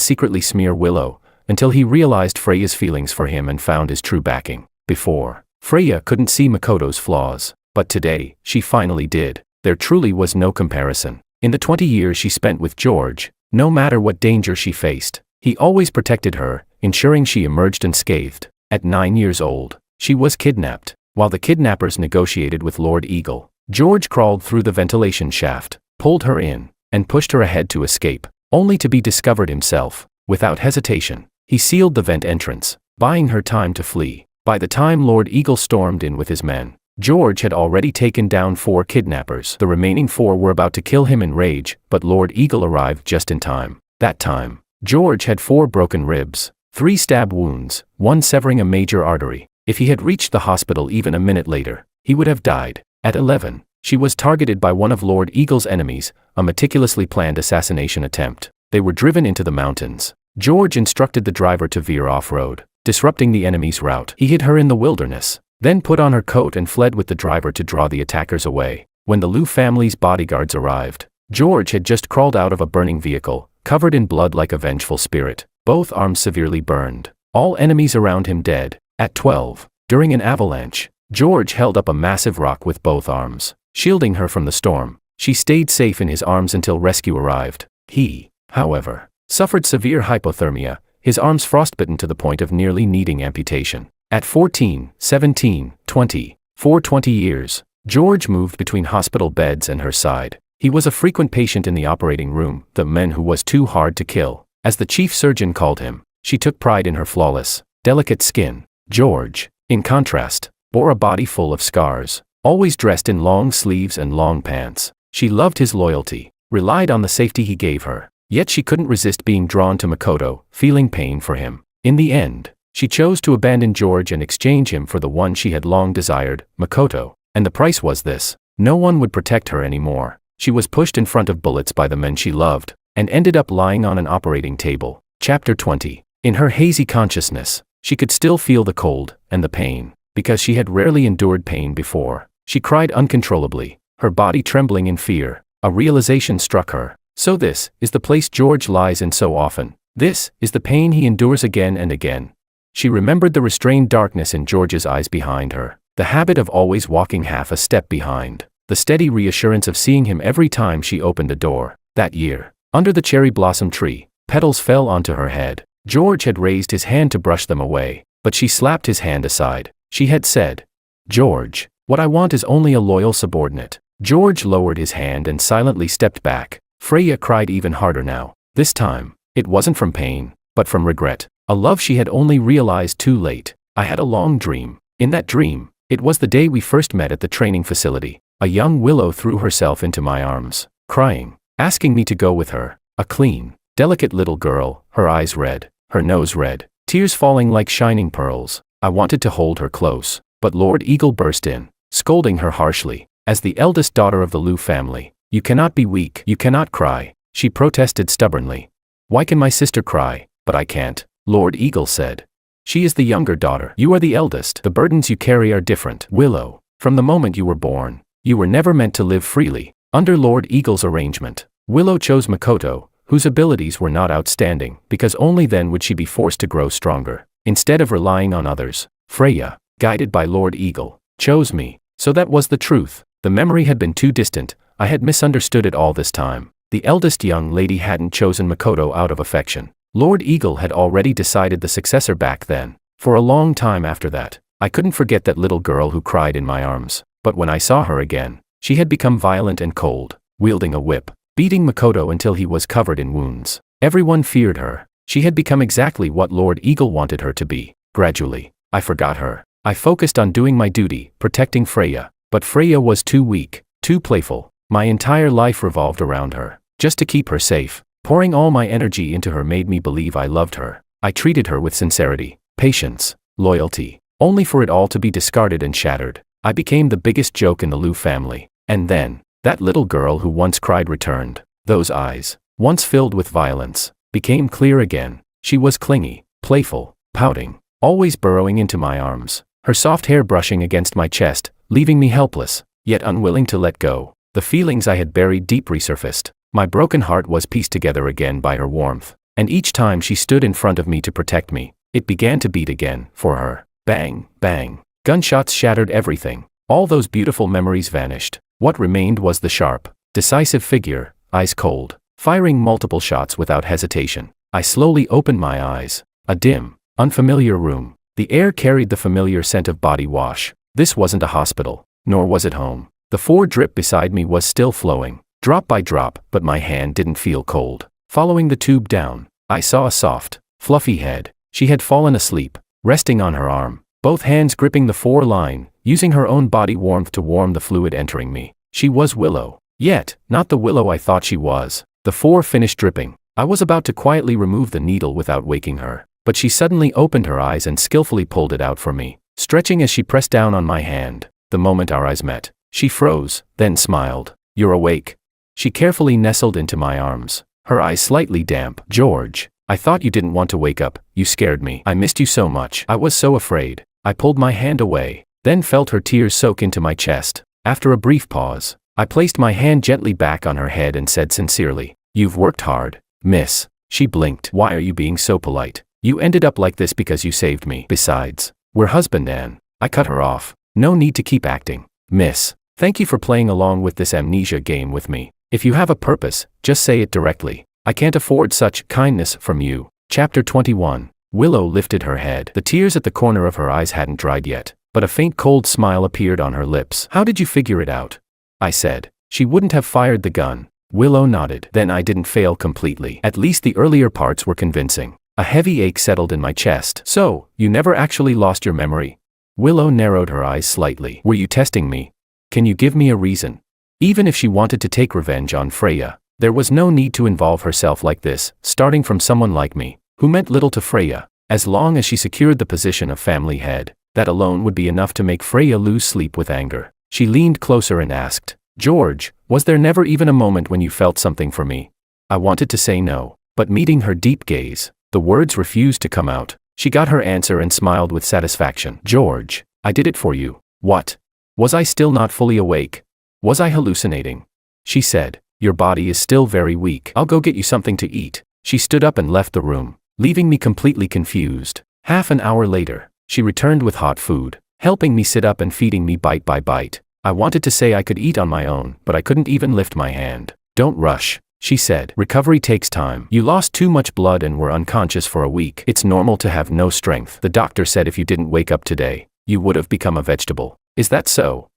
secretly smear Willow, until he realized Freya's feelings for him and found his true backing. Before, Freya couldn't see Makoto's flaws, but today, she finally did. There truly was no comparison. In the 20 years she spent with George, no matter what danger she faced, he always protected her, ensuring she emerged unscathed. At 9 years old, she was kidnapped. While the kidnappers negotiated with Lord Eagle, George crawled through the ventilation shaft, pulled her in, and pushed her ahead to escape, only to be discovered himself. Without hesitation, he sealed the vent entrance, buying her time to flee. By the time Lord Eagle stormed in with his men, George had already taken down 4 kidnappers. The remaining 4 were about to kill him in rage, but Lord Eagle arrived just in time. That time, George had 4 broken ribs, 3 stab wounds, 1 severing a major artery. If he had reached the hospital even a minute later, he would have died. At 11, she was targeted by one of Lord Eagle's enemies, a meticulously planned assassination attempt. They were driven into the mountains. George instructed the driver to veer off-road, disrupting the enemy's route. He hid her in the wilderness, then put on her coat and fled with the driver to draw the attackers away. When the Liu family's bodyguards arrived, George had just crawled out of a burning vehicle, covered in blood like a vengeful spirit, both arms severely burned, all enemies around him dead. At 12, during an avalanche, George held up a massive rock with both arms, shielding her from the storm. She stayed safe in his arms until rescue arrived. He, however, suffered severe hypothermia, his arms frostbitten to the point of nearly needing amputation. At 14, 17, 20, for 20 years, George moved between hospital beds and her side. He was a frequent patient in the operating room, the man who was too hard to kill, as the chief surgeon called him. She took pride in her flawless, delicate skin. George, in contrast, bore a body full of scars, always dressed in long sleeves and long pants. She loved his loyalty, relied on the safety he gave her, yet she couldn't resist being drawn to Makoto, feeling pain for him. In the end, she chose to abandon George and exchange him for the one she had long desired, Makoto, and the price was this: no one would protect her anymore. She was pushed in front of bullets by the men she loved, and ended up lying on an operating table. Chapter 20. In her hazy consciousness, she could still feel the cold and the pain, because she had rarely endured pain before. She cried uncontrollably, her body trembling in fear. A realization struck her. So this is the place George lies in so often. This is the pain he endures again and again. She remembered the restrained darkness in George's eyes behind her, the habit of always walking half a step behind, the steady reassurance of seeing him every time she opened a door. That year, under the cherry blossom tree, petals fell onto her head. George had raised his hand to brush them away, but she slapped his hand aside. She had said, "George, what I want is only a loyal subordinate." George lowered his hand and silently stepped back. Freya cried even harder now. This time, it wasn't from pain, but from regret. A love she had only realized too late. "I had a long dream. In that dream, it was the day we first met at the training facility. A young willow threw herself into my arms, crying, asking me to go with her. A clean, delicate little girl, her eyes red, her nose red, tears falling like shining pearls. I wanted to hold her close, but Lord Eagle burst in, scolding her harshly. As the eldest daughter of the Liu family, "You cannot be weak, you cannot cry," she protested stubbornly. "Why can my sister cry, but I can't?" Lord Eagle said. "She is the younger daughter. You are the eldest. The burdens you carry are different. Willow, from the moment you were born, you were never meant to live freely." Under Lord Eagle's arrangement, Willow chose Makoto, whose abilities were not outstanding, because only then would she be forced to grow stronger. Instead of relying on others, Freya, guided by Lord Eagle, chose me. So that was the truth. The memory had been too distant. I had misunderstood it all this time. The eldest young lady hadn't chosen Makoto out of affection. Lord Eagle had already decided the successor back then. For a long time after that, I couldn't forget that little girl who cried in my arms. But when I saw her again, she had become violent and cold, wielding a whip, beating Makoto until he was covered in wounds. Everyone feared her. She had become exactly what Lord Eagle wanted her to be. Gradually, I forgot her. I focused on doing my duty, protecting Freya. But Freya was too weak, too playful. My entire life revolved around her, just to keep her safe. Pouring all my energy into her made me believe I loved her. I treated her with sincerity, patience, loyalty, only for it all to be discarded and shattered. I became the biggest joke in the Liu family. And then, that little girl who once cried returned. Those eyes, once filled with violence, became clear again. She was clingy, playful, pouting, always burrowing into my arms, her soft hair brushing against my chest, leaving me helpless, yet unwilling to let go. The feelings I had buried deep resurfaced. My broken heart was pieced together again by her warmth, and each time she stood in front of me to protect me, it began to beat again, for her. Bang, bang. Gunshots shattered everything. All those beautiful memories vanished. What remained was the sharp, decisive figure, eyes cold, firing multiple shots without hesitation. I slowly opened my eyes. A dim, unfamiliar room. The air carried the familiar scent of body wash. This wasn't a hospital, nor was it home. The 4 drip beside me was still flowing, drop by drop, but my hand didn't feel cold. Following the tube down, I saw a soft, fluffy head. She had fallen asleep, resting on her arm, both hands gripping the 4 line, using her own body warmth to warm the fluid entering me. She was Willow, yet not the Willow I thought she was. The 4 finished dripping. I was about to quietly remove the needle without waking her, but she suddenly opened her eyes and skillfully pulled it out for me, stretching as she pressed down on my hand. The moment our eyes met, she froze, then smiled. "You're awake." She carefully nestled into my arms, her eyes slightly damp. "George, I thought you didn't want to wake up. You scared me. I missed you so much. I was so afraid." I pulled my hand away, then felt her tears soak into my chest. After a brief pause, I placed my hand gently back on her head and said sincerely, "You've worked hard, miss." She blinked. "Why are you being so polite? You ended up like this because you saved me. Besides, we're husband and..." I cut her off. "No need to keep acting, miss. Thank you for playing along with this amnesia game with me. If you have a purpose, just say it directly. I can't afford such kindness from you." Chapter 21. Willow lifted her head. The tears at the corner of her eyes hadn't dried yet, but a faint cold smile appeared on her lips. "How did you figure it out?" I said. "She wouldn't have fired the gun." Willow nodded. "Then I didn't fail completely. At least the earlier parts were convincing." A heavy ache settled in my chest. "So, you never actually lost your memory?" Willow narrowed her eyes slightly. "Were you testing me? Can you give me a reason?" Even if she wanted to take revenge on Freya, there was no need to involve herself like this, starting from someone like me, who meant little to Freya. As long as she secured the position of family head, that alone would be enough to make Freya lose sleep with anger. She leaned closer and asked, "George, was there never even a moment when you felt something for me?" I wanted to say no, but meeting her deep gaze, the words refused to come out. She got her answer and smiled with satisfaction. "George, I did it for you." What? Was I still not fully awake? Was I hallucinating? She said, "Your body is still very weak. I'll go get you something to eat." She stood up and left the room, leaving me completely confused. Half an hour later, she returned with hot food, helping me sit up and feeding me bite by bite. I wanted to say I could eat on my own, but I couldn't even lift my hand. "Don't rush," she said. "Recovery takes time. You lost too much blood and were unconscious for a week. It's normal to have no strength. The doctor said if you didn't wake up today, you would have become a vegetable. Is that so?"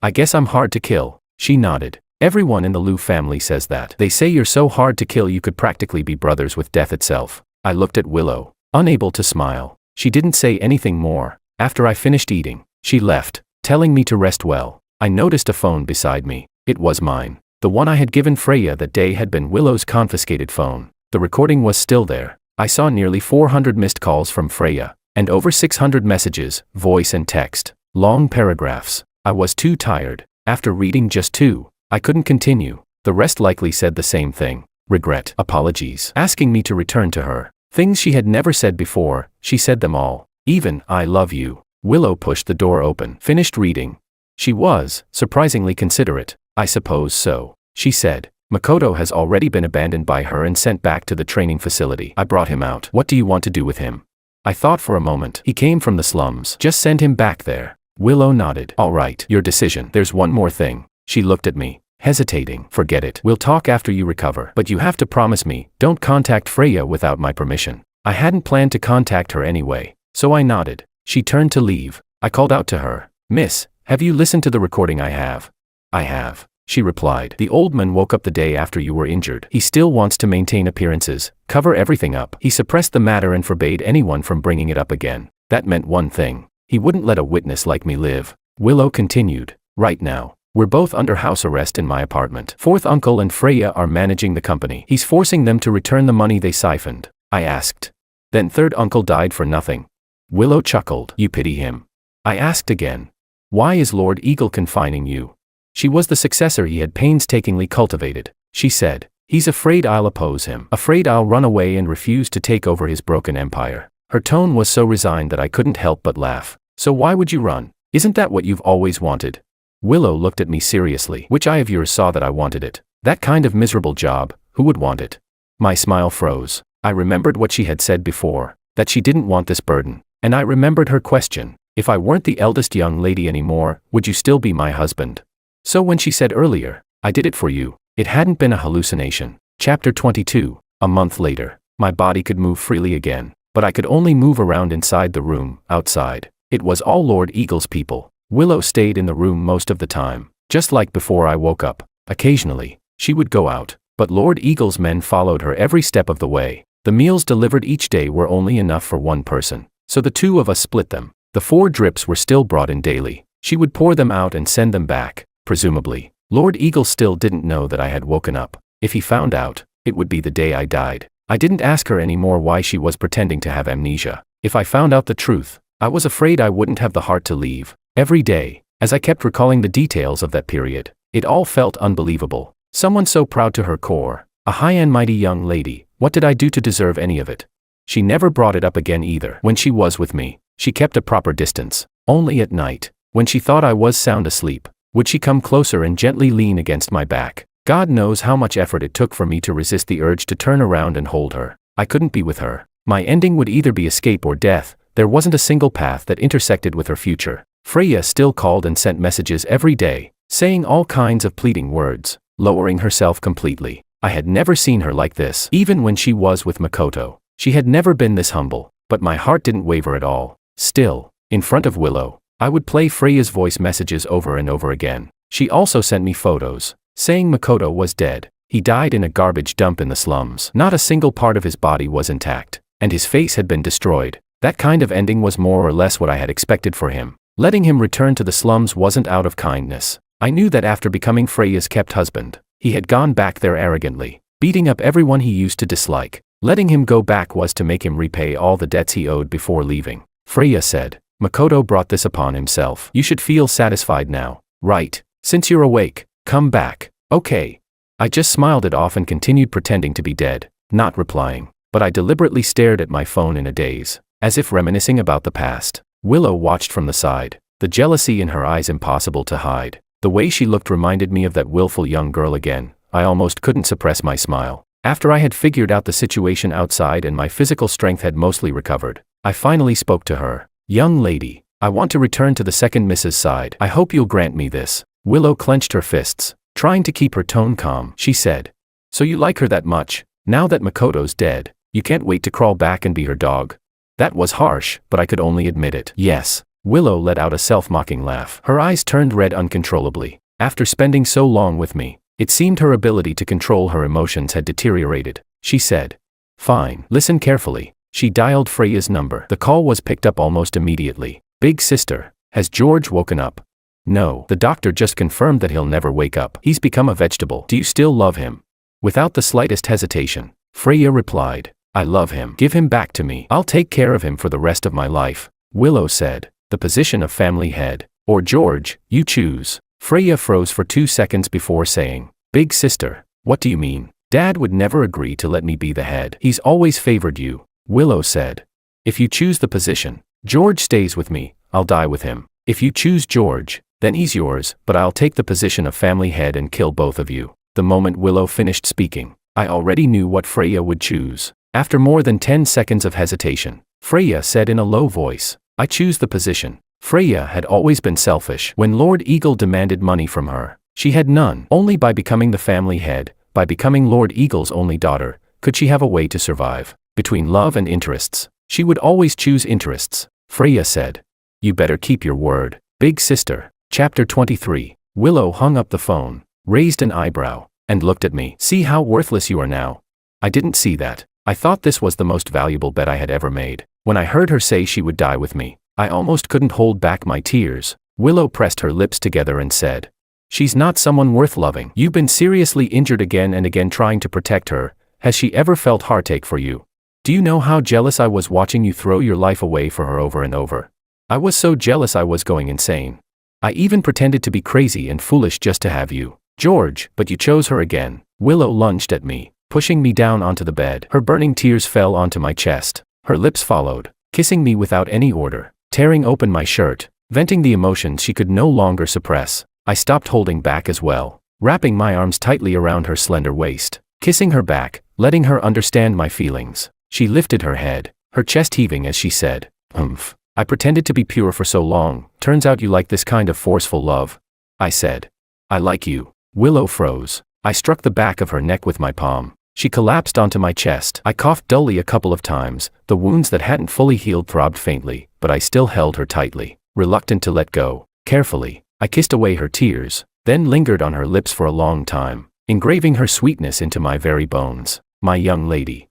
"I guess I'm hard to kill." She nodded. "Everyone in the Liu family says that. They say you're so hard to kill you could practically be brothers with death itself." I looked at Willow, unable to smile. She didn't say anything more. After I finished eating, she left, telling me to rest well. I noticed a phone beside me. It was mine. The one I had given Freya that day had been Willow's confiscated phone. The recording was still there. I saw nearly 400 missed calls from Freya, and over 600 messages, voice and text. Long paragraphs. I was too tired. After reading just 2, I couldn't continue. The rest likely said the same thing. Regret, apologies, asking me to return to her. Things she had never said before, she said them all. Even, "I love you." Willow pushed the door open. Finished reading. She was, surprisingly considerate. "I suppose so," she said. "Makoto has already been abandoned by her and sent back to the training facility. I brought him out. What do you want to do with him?" I thought for a moment. "He came from the slums. Just send him back there." Willow nodded. "All right, your decision. There's one more thing." She looked at me, hesitating. "Forget it. We'll talk after you recover. But you have to promise me, don't contact Freya without my permission." I hadn't planned to contact her anyway, so I nodded. She turned to leave. I called out to her, "Miss, have you listened to the recording I have?" "I have," she replied. "The old man woke up the day after you were injured. He still wants to maintain appearances, cover everything up. He suppressed the matter and forbade anyone from bringing it up again. That meant one thing. He wouldn't let a witness like me live." Willow continued, "Right now, we're both under house arrest in my apartment. Fourth uncle and Freya are managing the company. He's forcing them to return the money they siphoned." I asked. "Then third uncle died for nothing?" Willow chuckled. "You pity him." I asked again. "Why is Lord Eagle confining you?" She was the successor he had painstakingly cultivated. She said, "He's afraid I'll oppose him, afraid I'll run away and refuse to take over his broken empire." Her tone was so resigned that I couldn't help but laugh. "So why would you run? Isn't that what you've always wanted?" Willow looked at me seriously. "Which eye of yours saw that I wanted it? That kind of miserable job, who would want it?" My smile froze. I remembered what she had said before, that she didn't want this burden, and I remembered her question. If I weren't the eldest young lady anymore, would you still be my husband? So when she said earlier, "I did it for you," it hadn't been a hallucination. Chapter 22. A month later, my body could move freely again, but I could only move around inside the room. Outside, it was all Lord Eagle's people. Willow stayed in the room most of the time, just like before I woke up. Occasionally, she would go out, but Lord Eagle's men followed her every step of the way. The meals delivered each day were only enough for one person, so the two of us split them. The 4 drips were still brought in daily. She would pour them out and send them back. Presumably, Lord Eagle still didn't know that I had woken up. If he found out, It would be the day I died. I didn't ask her anymore why she was pretending to have amnesia. If I found out the truth, I was afraid I wouldn't have the heart to leave. Every day, as I kept recalling the details of that period, it all felt unbelievable. Someone so proud to her core, a high and mighty young lady, what did I do to deserve any of it? She never brought it up again either. When she was with me, she kept a proper distance. Only at night, when she thought I was sound asleep, would she come closer and gently lean against my back. God knows how much effort it took for me to resist the urge to turn around and hold her. I couldn't be with her. My ending would either be escape or death. There wasn't a single path that intersected with her future. Freya still called and sent messages every day, saying all kinds of pleading words, lowering herself completely. I had never seen her like this. Even when she was with Makoto, she had never been this humble, but my heart didn't waver at all. Still, in front of Willow, I would play Freya's voice messages over and over again. She also sent me photos, saying Makoto was dead. He died in a garbage dump in the slums. Not a single part of his body was intact, and his face had been destroyed. That kind of ending was more or less what I had expected for him. Letting him return to the slums wasn't out of kindness. I knew that after becoming Freya's kept husband, he had gone back there arrogantly, beating up everyone he used to dislike. Letting him go back was to make him repay all the debts he owed before leaving. Freya said, Makoto brought this upon himself. You should feel satisfied now, right? Since you're awake, come back. Okay. I just smiled it off and continued pretending to be dead, not replying, but I deliberately stared at my phone in a daze, as if reminiscing about the past. Willow watched from the side, the jealousy in her eyes impossible to hide. The way she looked reminded me of that willful young girl again. I almost couldn't suppress my smile. After I had figured out the situation outside and my physical strength had mostly recovered, I finally spoke to her. Young lady, I want to return to the second Mrs. side. I hope you'll grant me this. Willow clenched her fists, trying to keep her tone calm. She said, so you like her that much? Now that Makoto's dead, you can't wait to crawl back and be her dog? That was harsh, but I could only admit it. Yes. Willow let out a self-mocking laugh. Her eyes turned red uncontrollably. After spending so long with me, it seemed her ability to control her emotions had deteriorated. She said, fine. Listen carefully. She dialed Freya's number. The call was picked up almost immediately. Big sister, has George woken up? No. The doctor just confirmed that he'll never wake up. He's become a vegetable. Do you still love him? Without the slightest hesitation, Freya replied, I love him. Give him back to me. I'll take care of him for the rest of my life. Willow said, the position of family head, or George, you choose. Freya froze for 2 seconds before saying, big sister, what do you mean? Dad would never agree to let me be the head. He's always favored you. Willow said, if you choose the position, George stays with me, I'll die with him. If you choose George, then he's yours, but I'll take the position of family head and kill both of you. The moment Willow finished speaking, I already knew what Freya would choose. After more than 10 seconds of hesitation, Freya said in a low voice, I choose the position. Freya had always been selfish. When Lord Eagle demanded money from her, she had none. Only by becoming the family head, by becoming Lord Eagle's only daughter, could she have a way to survive. Between love and interests, she would always choose interests. Freya said, you better keep your word. Big sister. Chapter 23. Willow hung up the phone, raised an eyebrow, and looked at me. See how worthless you are now? I didn't see that. I thought this was the most valuable bet I had ever made. When I heard her say she would die with me, I almost couldn't hold back my tears. Willow pressed her lips together and said, she's not someone worth loving. You've been seriously injured again and again trying to protect her. Has she ever felt heartache for you? Do you know how jealous I was watching you throw your life away for her over and over? I was so jealous I was going insane. I even pretended to be crazy and foolish just to have you, George, but you chose her again. Willow lunged at me, pushing me down onto the bed. Her burning tears fell onto my chest. Her lips followed, kissing me without any order, tearing open my shirt, venting the emotions she could no longer suppress. I stopped holding back as well, wrapping my arms tightly around her slender waist, kissing her back, letting her understand my feelings. She lifted her head, her chest heaving as she said, "Humph. I pretended to be pure for so long, turns out you like this kind of forceful love." I said, "I like you." Willow froze. I struck the back of her neck with my palm. She collapsed onto my chest. I coughed dully a couple of times. The wounds that hadn't fully healed throbbed faintly, but I still held her tightly, reluctant to let go. Carefully, I kissed away her tears, then lingered on her lips for a long time, engraving her sweetness into my very bones. "My young lady,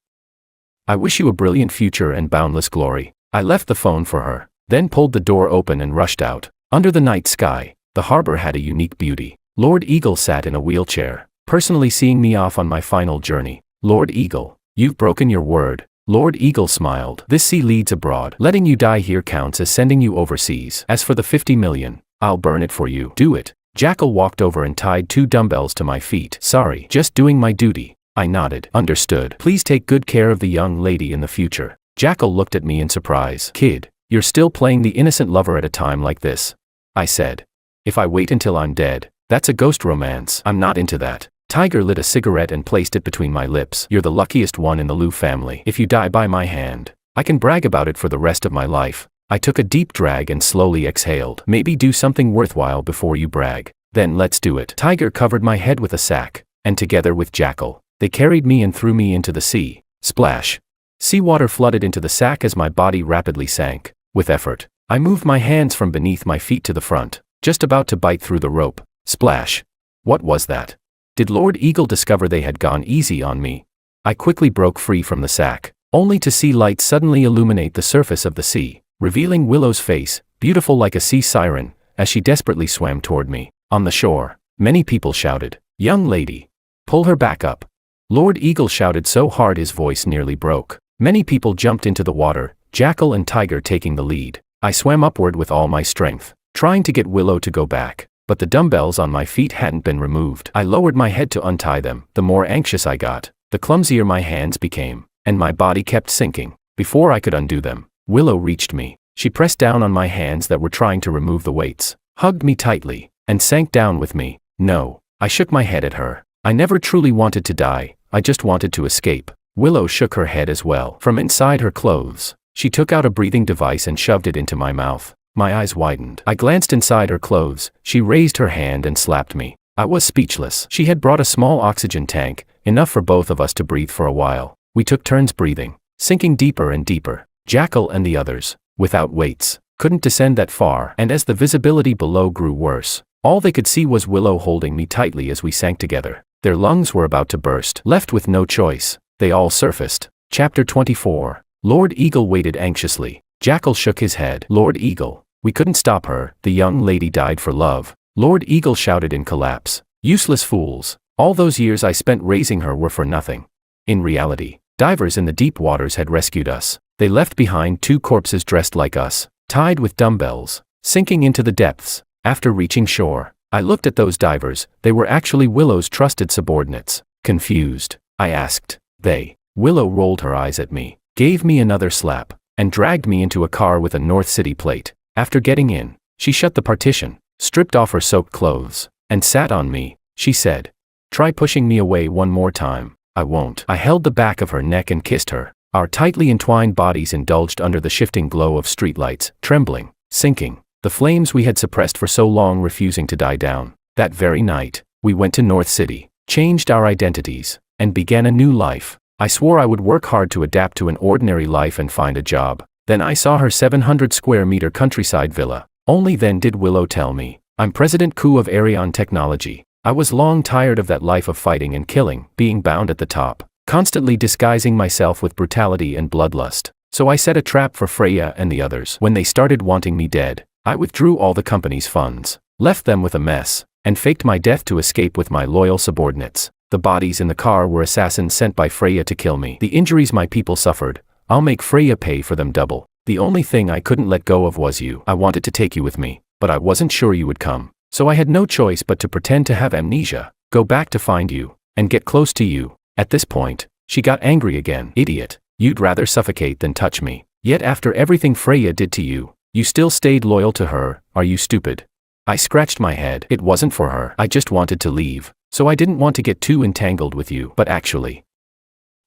I wish you a brilliant future and boundless glory." I left the phone for her, then pulled the door open and rushed out. Under the night sky, the harbor had a unique beauty. Lord Eagle sat in a wheelchair, personally seeing me off on my final journey. Lord Eagle, you've broken your word. Lord Eagle smiled. This sea leads abroad. Letting you die here counts as sending you overseas. As for the 50 million, I'll burn it for you. Do it. Jackal walked over and tied 2 dumbbells to my feet. Sorry, just doing my duty. I nodded. Understood. Please take good care of the young lady in the future. Jackal looked at me in surprise. Kid, you're still playing the innocent lover at a time like this? I said. If I wait until I'm dead, that's a ghost romance. I'm not into that. Tiger lit a cigarette and placed it between my lips. You're the luckiest one in the Liu family. If you die by my hand, I can brag about it for the rest of my life. I took a deep drag and slowly exhaled. Maybe do something worthwhile before you brag. Then let's do it. Tiger covered my head with a sack, and together with Jackal, they carried me and threw me into the sea. Splash. Seawater flooded into the sack as my body rapidly sank. With effort, I moved my hands from beneath my feet to the front, just about to bite through the rope. Splash. What was that? Did Lord Eagle discover they had gone easy on me? I quickly broke free from the sack, only to see light suddenly illuminate the surface of the sea, revealing Willow's face, beautiful like a sea siren, as she desperately swam toward me. On the shore, many people shouted, "Young lady, pull her back up." Lord Eagle shouted so hard his voice nearly broke. Many people jumped into the water, Jackal and Tiger taking the lead. I swam upward with all my strength, trying to get Willow to go back, but the dumbbells on my feet hadn't been removed. I lowered my head to untie them. The more anxious I got, the clumsier my hands became, and my body kept sinking. Before I could undo them, Willow reached me. She pressed down on my hands that were trying to remove the weights, hugged me tightly, and sank down with me. No, I shook my head at her. I never truly wanted to die, I just wanted to escape. Willow shook her head as well. From inside her clothes, she took out a breathing device and shoved it into my mouth. My eyes widened. I glanced inside her clothes. She raised her hand and slapped me. I was speechless. She had brought a small oxygen tank, enough for both of us to breathe for a while. We took turns breathing, sinking deeper and deeper. Jackal and the others, without weights, couldn't descend that far, and as the visibility below grew worse, all they could see was Willow holding me tightly as we sank together. Their lungs were about to burst. Left with no choice, they all surfaced. Chapter 24. Lord Eagle waited anxiously. Jackal shook his head. Lord Eagle, we couldn't stop her. The young lady died for love. Lord Eagle shouted in collapse. Useless fools. All those years I spent raising her were for nothing. In reality, divers in the deep waters had rescued us. They left behind 2 corpses dressed like us, tied with dumbbells, sinking into the depths. After reaching shore, I looked at those divers. They were actually Willow's trusted subordinates. Confused, I asked, "They?" Willow rolled her eyes at me, gave me another slap, and dragged me into a car with a North City plate. After getting in, she shut the partition, stripped off her soaked clothes, and sat on me. She said, "Try pushing me away one more time." "I won't." I held the back of her neck and kissed her. Our tightly entwined bodies indulged under the shifting glow of streetlights, trembling, sinking, the flames we had suppressed for so long refusing to die down. That very night, we went to North City, changed our identities, and began a new life. I swore I would work hard to adapt to an ordinary life and find a job. Then I saw her 700 square meter countryside villa. Only then did Willow tell me, "I'm President Ku of Arion Technology." I was long tired of that life of fighting and killing, being bound at the top, constantly disguising myself with brutality and bloodlust. So I set a trap for Freya and the others. When they started wanting me dead, I withdrew all the company's funds, left them with a mess, and faked my death to escape with my loyal subordinates. The bodies in the car were assassins sent by Freya to kill me. The injuries my people suffered, I'll make Freya pay for them double. The only thing I couldn't let go of was you. I wanted to take you with me, but I wasn't sure you would come. So I had no choice but to pretend to have amnesia, go back to find you, and get close to you. At this point, she got angry again. "Idiot, you'd rather suffocate than touch me. Yet after everything Freya did to you, you still stayed loyal to her. Are you stupid?" I scratched my head. It wasn't for her. I just wanted to leave. So I didn't want to get too entangled with you. But actually,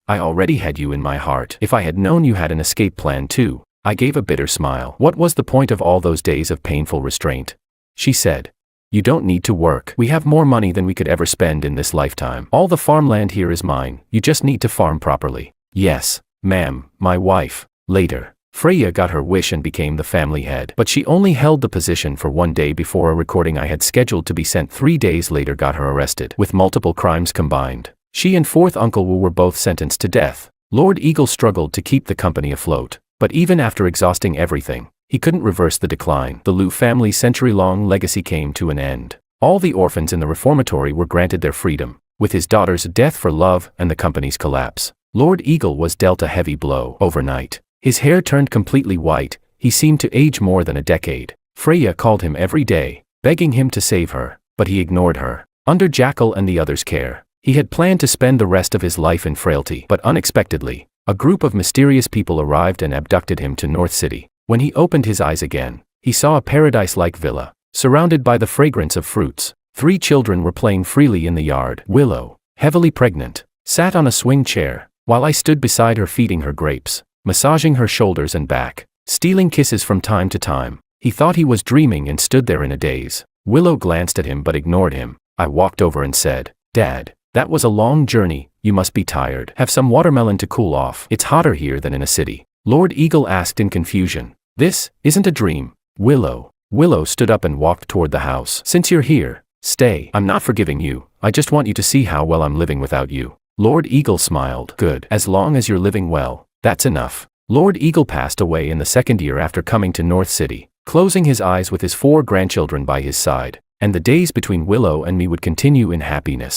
I already had you in my heart. If I had known you had an escape plan too. I gave a bitter smile. What was the point of all those days of painful restraint? She said, "You don't need to work. We have more money than we could ever spend in this lifetime. All the farmland here is mine. You just need to farm properly." "Yes, ma'am, my wife." Later, Freya got her wish and became the family head. But she only held the position for 1 day before a recording I had scheduled to be sent 3 days later got her arrested. With multiple crimes combined, she and 4th Uncle Wu were both sentenced to death. Lord Eagle struggled to keep the company afloat. But even after exhausting everything, he couldn't reverse the decline. The Liu family's century-long legacy came to an end. All the orphans in the reformatory were granted their freedom, with his daughter's death for love and the company's collapse. Lord Eagle was dealt a heavy blow overnight. His hair turned completely white, he seemed to age more than a decade. Freya called him every day, begging him to save her, but he ignored her. Under Jackal and the others' care, he had planned to spend the rest of his life in frailty, but unexpectedly, a group of mysterious people arrived and abducted him to North City. When he opened his eyes again, he saw a paradise-like villa, surrounded by the fragrance of fruits. 3 children were playing freely in the yard. Willow, heavily pregnant, sat on a swing chair, while I stood beside her feeding her grapes, massaging her shoulders and back, stealing kisses from time to time. He thought he was dreaming and stood there in a daze. Willow glanced at him but ignored him. I walked over and said, "Dad, that was a long journey, you must be tired. Have some watermelon to cool off. It's hotter here than in a city." Lord Eagle asked in confusion, "This isn't a dream, Willow." Willow stood up and walked toward the house. "Since you're here, stay. I'm not forgiving you, I just want you to see how well I'm living without you." Lord Eagle smiled. "Good. As long as you're living well, that's enough." Lord Eagle passed away in the 2nd year after coming to North City, closing his eyes with his 4 grandchildren by his side, and the days between Willow and me would continue in happiness.